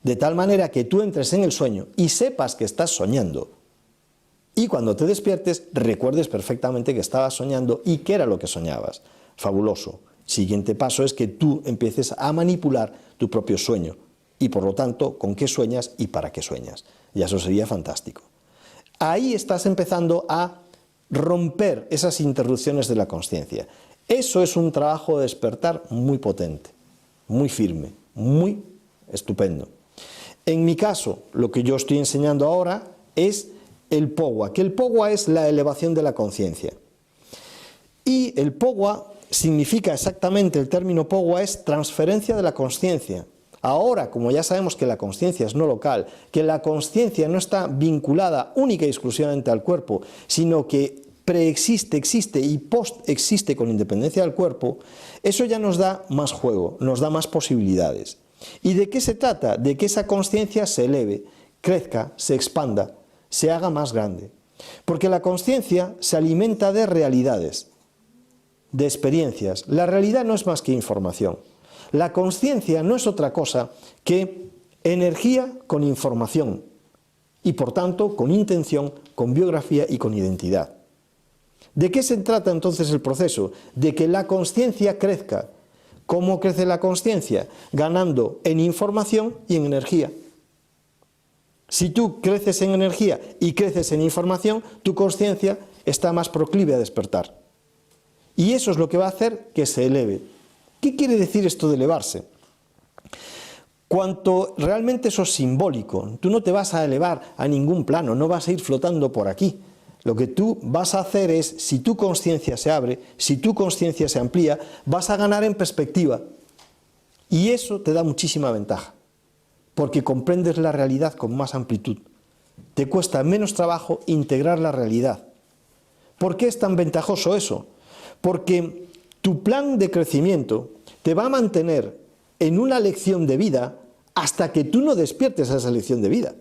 De tal manera que tú entres en el sueño y sepas que estás soñando. Y cuando te despiertes, recuerdes perfectamente que estabas soñando y qué era lo que soñabas. Fabuloso. Siguiente paso es que tú empieces a manipular tu propio sueño. Y por lo tanto, con qué sueñas y para qué sueñas. Y eso sería fantástico. Ahí estás empezando a romper esas interrupciones de la consciencia. Eso es un trabajo de despertar muy potente, muy firme, muy estupendo. En mi caso, lo que yo estoy enseñando ahora es el Pogwa, que el Pogwa es la elevación de la conciencia. Y el Pogwa significa exactamente, el término Pogwa es transferencia de la conciencia. Ahora, como ya sabemos que la conciencia es no local, que la conciencia no está vinculada única y exclusivamente al cuerpo, sino que preexiste, existe y post-existe con independencia del cuerpo, eso ya nos da más juego, nos da más posibilidades. ¿Y de qué se trata? De que esa conciencia se eleve, crezca, se expanda, se haga más grande. Porque la conciencia se alimenta de realidades, de experiencias. La realidad no es más que información. La conciencia no es otra cosa que energía con información y por tanto con intención, con biografía y con identidad. ¿De qué se trata entonces el proceso? De que la conciencia crezca. ¿Cómo crece la conciencia? Ganando en información y en energía. Si tú creces en energía y creces en información, tu conciencia está más proclive a despertar. Y eso es lo que va a hacer que se eleve. ¿Qué quiere decir esto de elevarse? Cuanto realmente eso es simbólico, tú no te vas a elevar a ningún plano, no vas a ir flotando por aquí. Lo que tú vas a hacer es, si tu conciencia se abre, si tu conciencia se amplía, vas a ganar en perspectiva. Y eso te da muchísima ventaja, porque comprendes la realidad con más amplitud. Te cuesta menos trabajo integrar la realidad. ¿Por qué es tan ventajoso eso? Porque tu plan de crecimiento te va a mantener en una lección de vida hasta que tú no despiertes a esa lección de vida.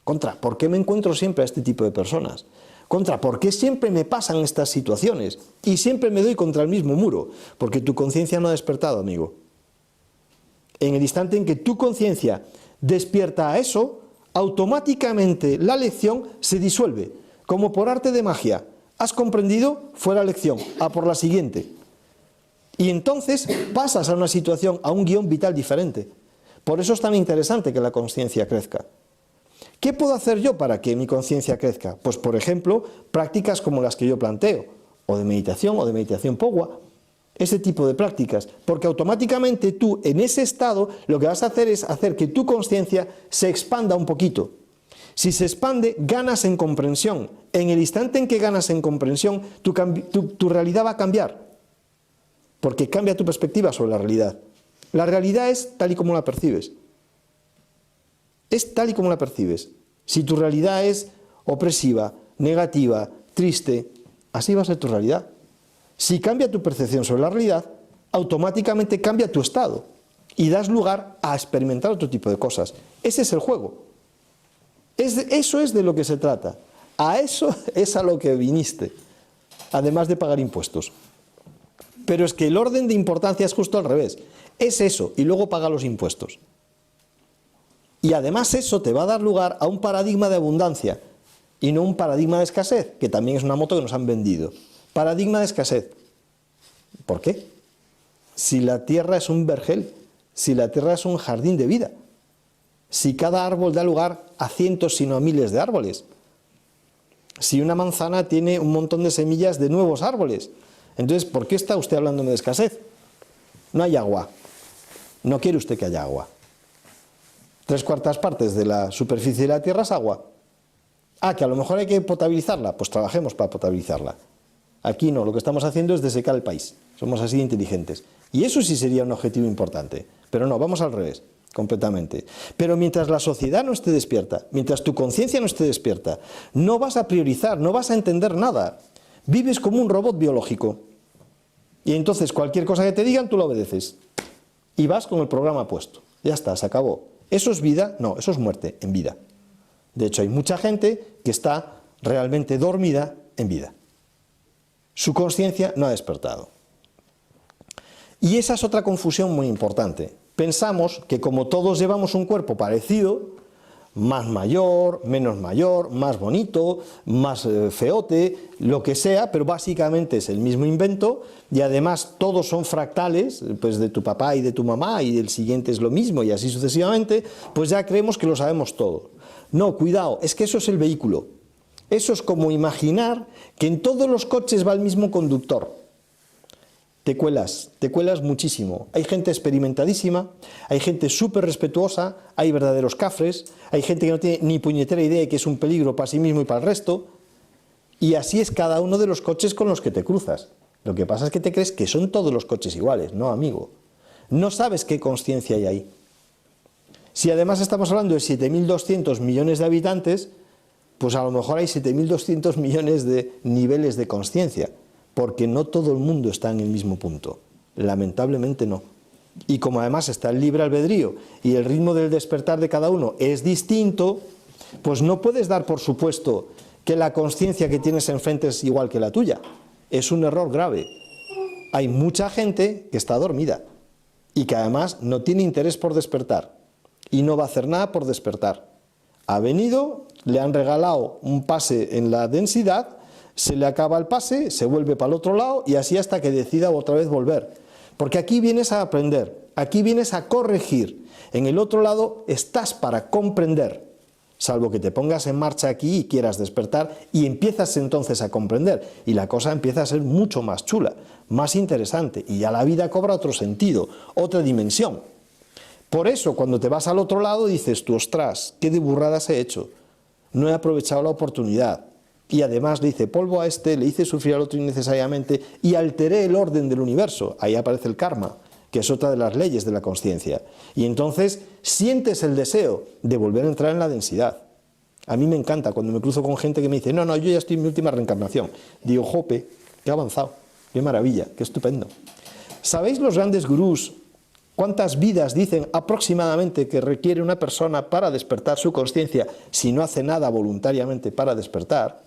Contra, ¿por qué me encuentro siempre a este tipo de personas? Contra, ¿por qué siempre me pasan estas situaciones? Y siempre me doy contra el mismo muro. Porque tu conciencia no ha despertado, amigo. En el instante en que tu conciencia despierta a eso, automáticamente la lección se disuelve. Como por arte de magia. ¿Has comprendido? Fuera lección. A por la siguiente. Y entonces pasas a una situación, a un guión vital diferente. Por eso es tan interesante que la conciencia crezca. ¿Qué puedo hacer yo para que mi conciencia crezca? Pues, por ejemplo, prácticas como las que yo planteo, o de meditación Pogwa, ese tipo de prácticas, porque automáticamente tú, en ese estado, lo que vas a hacer es hacer que tu conciencia se expanda un poquito. Si se expande, ganas en comprensión. En el instante en que ganas en comprensión, tu realidad va a cambiar, porque cambia tu perspectiva sobre la realidad. La realidad es tal y como la percibes. Es tal y como la percibes. Si tu realidad es opresiva, negativa, triste, así va a ser tu realidad. Si cambia tu percepción sobre la realidad, automáticamente cambia tu estado y das lugar a experimentar otro tipo de cosas. Ese es el juego. Eso es de lo que se trata. A eso es a lo que viniste, además de pagar impuestos. Pero es que el orden de importancia es justo al revés. Es eso y luego paga los impuestos. Y además eso te va a dar lugar a un paradigma de abundancia y no un paradigma de escasez, que también es una moto que nos han vendido. Paradigma de escasez. ¿Por qué? Si la tierra es un vergel, si la tierra es un jardín de vida, si cada árbol da lugar a cientos, sino a miles de árboles, si una manzana tiene un montón de semillas de nuevos árboles, entonces, ¿por qué está usted hablándome de escasez? No hay agua. No quiere usted que haya agua. 3/4 partes de la superficie de la Tierra es agua. Ah, que a lo mejor hay que potabilizarla. Pues trabajemos para potabilizarla. Aquí no, lo que estamos haciendo es desecar el país. Somos así de inteligentes. Y eso sí sería un objetivo importante. Pero no, vamos al revés, completamente. Pero mientras la sociedad no esté despierta, mientras tu conciencia no esté despierta, no vas a priorizar, no vas a entender nada. Vives como un robot biológico. Y entonces cualquier cosa que te digan, tú lo obedeces. Y vas con el programa puesto. Ya está, se acabó. ¿Eso es vida? No, eso es muerte en vida. De hecho, hay mucha gente que está realmente dormida en vida. Su conciencia no ha despertado. Y esa es otra confusión muy importante. Pensamos que como todos llevamos un cuerpo parecido, más mayor, menos mayor, más bonito, más feote, lo que sea, pero básicamente es el mismo invento y además todos son fractales, pues de tu papá y de tu mamá y el siguiente es lo mismo y así sucesivamente, pues ya creemos que lo sabemos todo. No, cuidado, es que eso es el vehículo. Eso es como imaginar que en todos los coches va el mismo conductor. Te cuelas muchísimo. Hay gente experimentadísima, hay gente súper respetuosa, hay verdaderos cafres, hay gente que no tiene ni puñetera idea de que es un peligro para sí mismo y para el resto, y así es cada uno de los coches con los que te cruzas. Lo que pasa es que te crees que son todos los coches iguales. No, amigo. No sabes qué conciencia hay ahí. Si además estamos hablando de 7.200 millones de habitantes, pues a lo mejor hay 7.200 millones de niveles de conciencia. Porque no todo el mundo está en el mismo punto, lamentablemente no. Y como además está el libre albedrío y el ritmo del despertar de cada uno es distinto, pues no puedes dar por supuesto que la conciencia que tienes enfrente es igual que la tuya. Es un error grave. Hay mucha gente que está dormida y que además no tiene interés por despertar y no va a hacer nada por despertar. Ha venido, le han regalado un pase en la densidad, se le acaba el pase, se vuelve para el otro lado y así hasta que decida otra vez volver. Porque aquí vienes a aprender, aquí vienes a corregir. En el otro lado estás para comprender, salvo que te pongas en marcha aquí y quieras despertar y empiezas entonces a comprender. Y la cosa empieza a ser mucho más chula, más interesante y ya la vida cobra otro sentido, otra dimensión. Por eso cuando te vas al otro lado dices tú, ostras, qué de burradas he hecho, no he aprovechado la oportunidad. Y además le hice polvo a este, le hice sufrir al otro innecesariamente y alteré el orden del universo. Ahí aparece el karma, que es otra de las leyes de la consciencia. Y entonces sientes el deseo de volver a entrar en la densidad. A mí me encanta cuando me cruzo con gente que me dice, no, yo ya estoy en mi última reencarnación. Digo, jope, qué avanzado, qué maravilla, qué estupendo. ¿Sabéis los grandes gurús cuántas vidas dicen aproximadamente que requiere una persona para despertar su conciencia si no hace nada voluntariamente para despertar?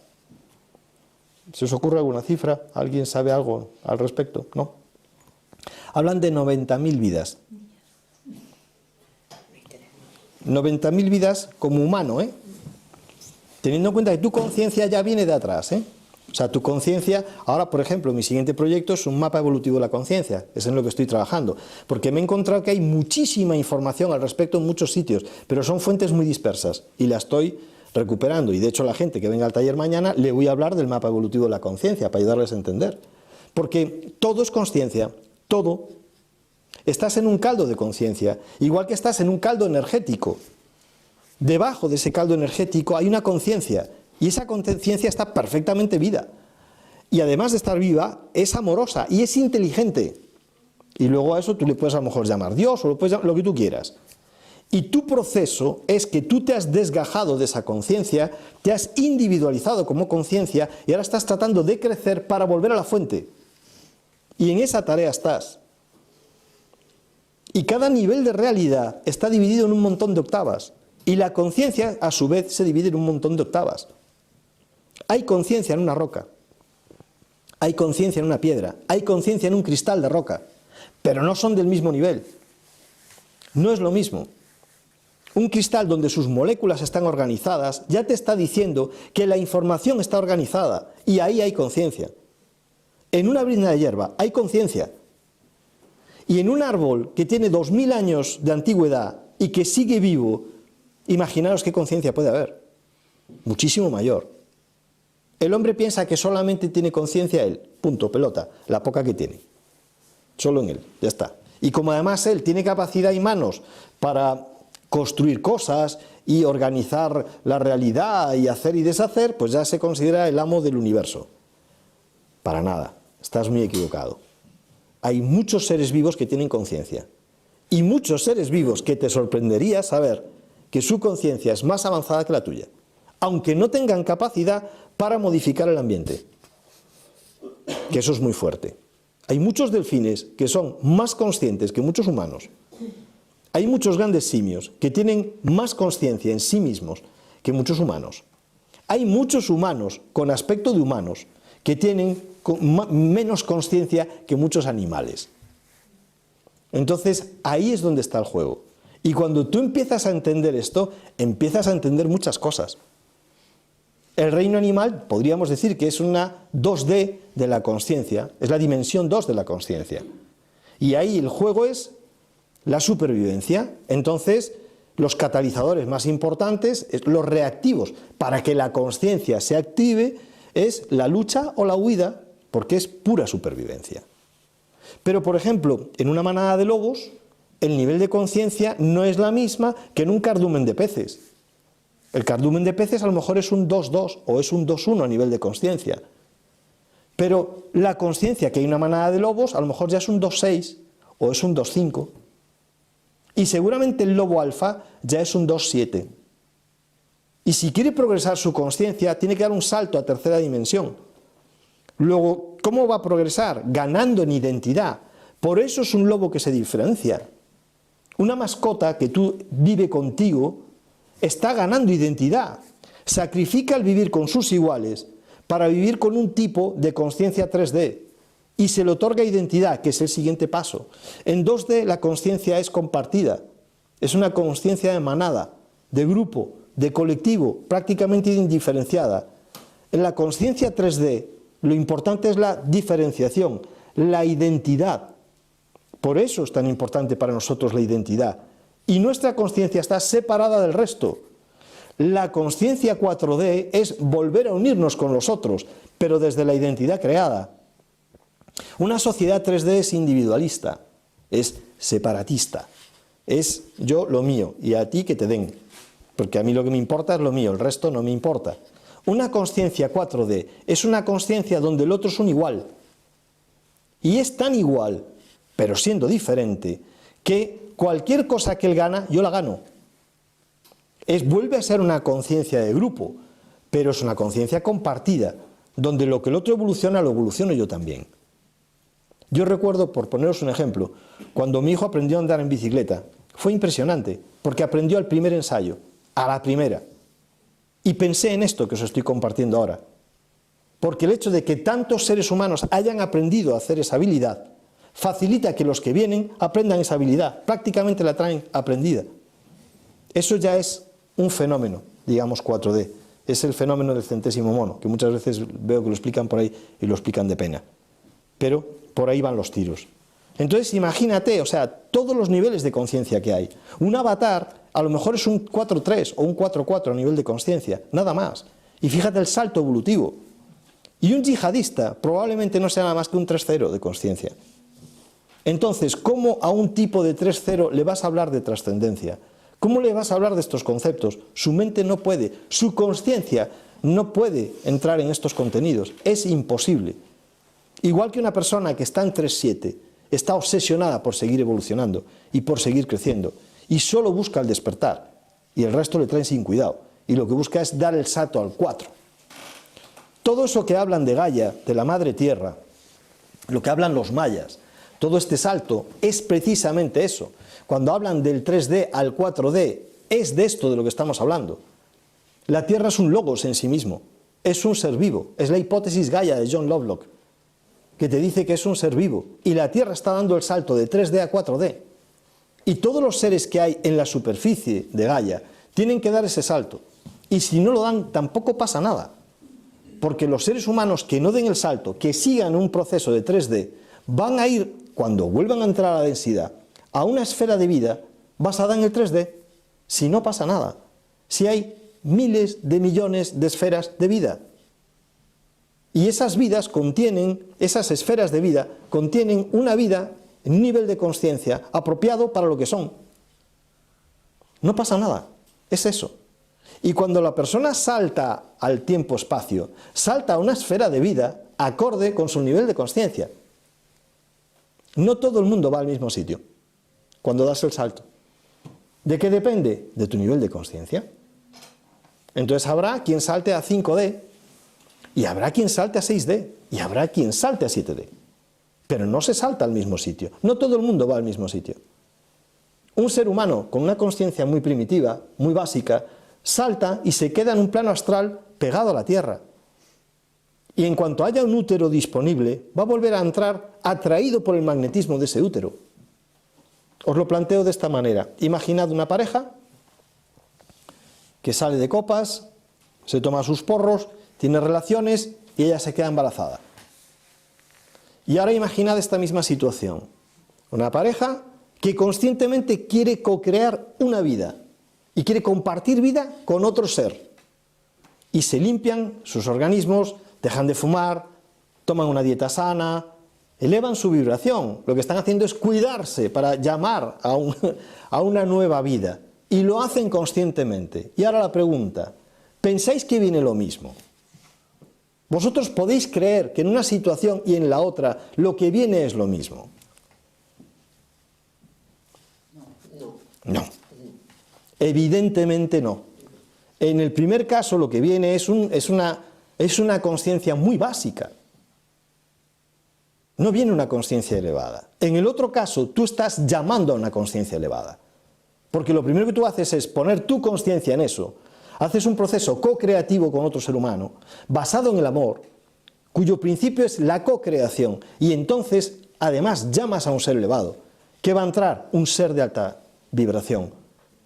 ¿Se os ocurre alguna cifra? ¿Alguien sabe algo al respecto? ¿No? Hablan de 90.000 vidas. 90.000 vidas como humano, ¿eh? Teniendo en cuenta que tu conciencia ya viene de atrás, ¿eh? O sea, tu conciencia, ahora por ejemplo, mi siguiente proyecto es un mapa evolutivo de la conciencia, es en lo que estoy trabajando, porque me he encontrado que hay muchísima información al respecto en muchos sitios, pero son fuentes muy dispersas y la estoy recuperando, y de hecho la gente que venga al taller mañana le voy a hablar del mapa evolutivo de la conciencia para ayudarles a entender, porque todo es conciencia, todo. Estás en un caldo de conciencia, igual que estás en un caldo energético. Debajo de ese caldo energético hay una conciencia, y esa conciencia está perfectamente viva. Y además de estar viva, es amorosa y es inteligente. Y luego a eso tú le puedes a lo mejor llamar Dios o lo que tú quieras. Y tu proceso es que tú te has desgajado de esa conciencia, te has individualizado como conciencia y ahora estás tratando de crecer para volver a la fuente. Y en esa tarea estás. Y cada nivel de realidad está dividido en un montón de octavas. Y la conciencia, a su vez, se divide en un montón de octavas. Hay conciencia en una roca, hay conciencia en una piedra, hay conciencia en un cristal de roca, pero no son del mismo nivel. No es lo mismo. Un cristal donde sus moléculas están organizadas ya te está diciendo que la información está organizada y ahí hay conciencia. En una brizna de hierba hay conciencia. Y en un árbol que tiene 2000 años de antigüedad y que sigue vivo, imaginaros qué conciencia puede haber. Muchísimo mayor. El hombre piensa que solamente tiene conciencia él, punto, pelota, la poca que tiene. Solo en él, ya está. Y como además él tiene capacidad y manos para construir cosas y organizar la realidad y hacer y deshacer, pues ya se considera el amo del universo. Para nada, estás muy equivocado. Hay muchos seres vivos que tienen conciencia. Y muchos seres vivos que te sorprendería saber que su conciencia es más avanzada que la tuya, aunque no tengan capacidad para modificar el ambiente. Que eso es muy fuerte. Hay muchos delfines que son más conscientes que muchos humanos. Hay muchos grandes simios que tienen más conciencia en sí mismos que muchos humanos. Hay muchos humanos con aspecto de humanos que tienen menos conciencia que muchos animales. Entonces, ahí es donde está el juego. Y cuando tú empiezas a entender esto, empiezas a entender muchas cosas. El reino animal, podríamos decir que es una 2D de la consciencia, es la dimensión 2 de la consciencia. Y ahí el juego es la supervivencia. Entonces, los catalizadores más importantes, los reactivos para que la consciencia se active, es la lucha o la huida, porque es pura supervivencia. Pero, por ejemplo, en una manada de lobos, el nivel de conciencia no es la misma que en un cardumen de peces. El cardumen de peces a lo mejor es un 2-2 o es un 2-1 a nivel de conciencia. Pero la conciencia que hay en una manada de lobos a lo mejor ya es un 2-6 o es un 2-5. Y seguramente el lobo alfa ya es un 2-7. Y si quiere progresar su conciencia, tiene que dar un salto a tercera dimensión. Luego, ¿cómo va a progresar? Ganando en identidad. Por eso es un lobo que se diferencia. Una mascota que tú vive contigo está ganando identidad. Sacrifica el vivir con sus iguales para vivir con un tipo de conciencia 3D. Y se le otorga identidad, que es el siguiente paso. En 2D la conciencia es compartida. Es una conciencia de manada, de grupo, de colectivo, prácticamente indiferenciada. En la conciencia 3D lo importante es la diferenciación, la identidad. Por eso es tan importante para nosotros la identidad. Y nuestra conciencia está separada del resto. La conciencia 4D es volver a unirnos con los otros, pero desde la identidad creada. Una sociedad 3D es individualista, es separatista, es yo lo mío y a ti que te den, porque a mí lo que me importa es lo mío, el resto no me importa. Una conciencia 4D es una conciencia donde el otro es un igual, y es tan igual, pero siendo diferente, que cualquier cosa que él gana, yo la gano. Vuelve a ser una conciencia de grupo, pero es una conciencia compartida, donde lo que el otro evoluciona, lo evoluciono yo también. Yo recuerdo, por poneros un ejemplo, cuando mi hijo aprendió a andar en bicicleta, fue impresionante, porque aprendió al primer ensayo, a la primera. Y pensé en esto que os estoy compartiendo ahora, porque el hecho de que tantos seres humanos hayan aprendido a hacer esa habilidad, facilita que los que vienen aprendan esa habilidad, prácticamente la traen aprendida. Eso ya es un fenómeno, digamos 4D, es el fenómeno del centésimo mono, que muchas veces veo que lo explican por ahí y lo explican de pena. Pero por ahí van los tiros. Entonces imagínate, o sea, todos los niveles de conciencia que hay. Un avatar a lo mejor es un 4-3 o un 4-4 a nivel de conciencia, nada más. Y fíjate el salto evolutivo. Y un yihadista probablemente no sea nada más que un 3-0 de conciencia. Entonces, ¿cómo a un tipo de 3-0 le vas a hablar de trascendencia? ¿Cómo le vas a hablar de estos conceptos? Su mente no puede, su conciencia no puede entrar en estos contenidos, es imposible. Igual que una persona que está en 3-7, está obsesionada por seguir evolucionando y por seguir creciendo, y solo busca el despertar, y el resto le traen sin cuidado, y lo que busca es dar el salto al 4. Todo eso que hablan de Gaia, de la Madre Tierra, lo que hablan los mayas, todo este salto es precisamente eso. Cuando hablan del 3D al 4D, es de esto de lo que estamos hablando. La Tierra es un logos en sí mismo, es un ser vivo, es la hipótesis Gaia de John Lovelock, que te dice que es un ser vivo, y la Tierra está dando el salto de 3D a 4D. Y todos los seres que hay en la superficie de Gaia tienen que dar ese salto, y si no lo dan tampoco pasa nada, porque los seres humanos que no den el salto, que sigan un proceso de 3D, van a ir, cuando vuelvan a entrar a la densidad, a una esfera de vida basada en el 3D, si no pasa nada, si hay miles de millones de esferas de vida. Y esas vidas contienen, esas esferas de vida, contienen una vida en un nivel de conciencia apropiado para lo que son. No pasa nada, es eso. Y cuando la persona salta al tiempo-espacio, salta a una esfera de vida, acorde con su nivel de conciencia. No todo el mundo va al mismo sitio cuando das el salto. ¿De qué depende? De tu nivel de conciencia. Entonces habrá quien salte a 5D, y habrá quien salte a 6D, y habrá quien salte a 7D. Pero no se salta al mismo sitio. No todo el mundo va al mismo sitio. Un ser humano con una conciencia muy primitiva, muy básica, salta y se queda en un plano astral pegado a la Tierra. Y en cuanto haya un útero disponible, va a volver a entrar atraído por el magnetismo de ese útero. Os lo planteo de esta manera. Imaginad una pareja que sale de copas, se toma sus porros, tiene relaciones y ella se queda embarazada. Y ahora imaginad esta misma situación. Una pareja que conscientemente quiere co-crear una vida y quiere compartir vida con otro ser. Y se limpian sus organismos, dejan de fumar, toman una dieta sana, elevan su vibración. Lo que están haciendo es cuidarse para llamar a una nueva vida. Y lo hacen conscientemente. Y ahora la pregunta, ¿pensáis que viene lo mismo? ¿Vosotros podéis creer que en una situación y en la otra lo que viene es lo mismo? No. Evidentemente no. En el primer caso lo que viene es una conciencia muy básica. No viene una conciencia elevada. En el otro caso tú estás llamando a una conciencia elevada. Porque lo primero que tú haces es poner tu conciencia en eso. Haces un proceso co-creativo con otro ser humano, basado en el amor, cuyo principio es la co-creación. Y entonces, además, llamas a un ser elevado. ¿Qué va a entrar? Un ser de alta vibración.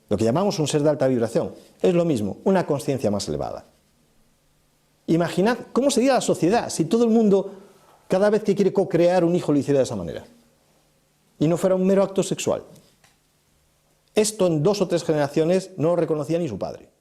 Lo que llamamos un ser de alta vibración es lo mismo, una conciencia más elevada. Imaginad cómo sería la sociedad si todo el mundo, cada vez que quiere co-crear un hijo, lo hiciera de esa manera. Y no fuera un mero acto sexual. Esto en 2 o 3 generaciones no lo reconocía ni su padre.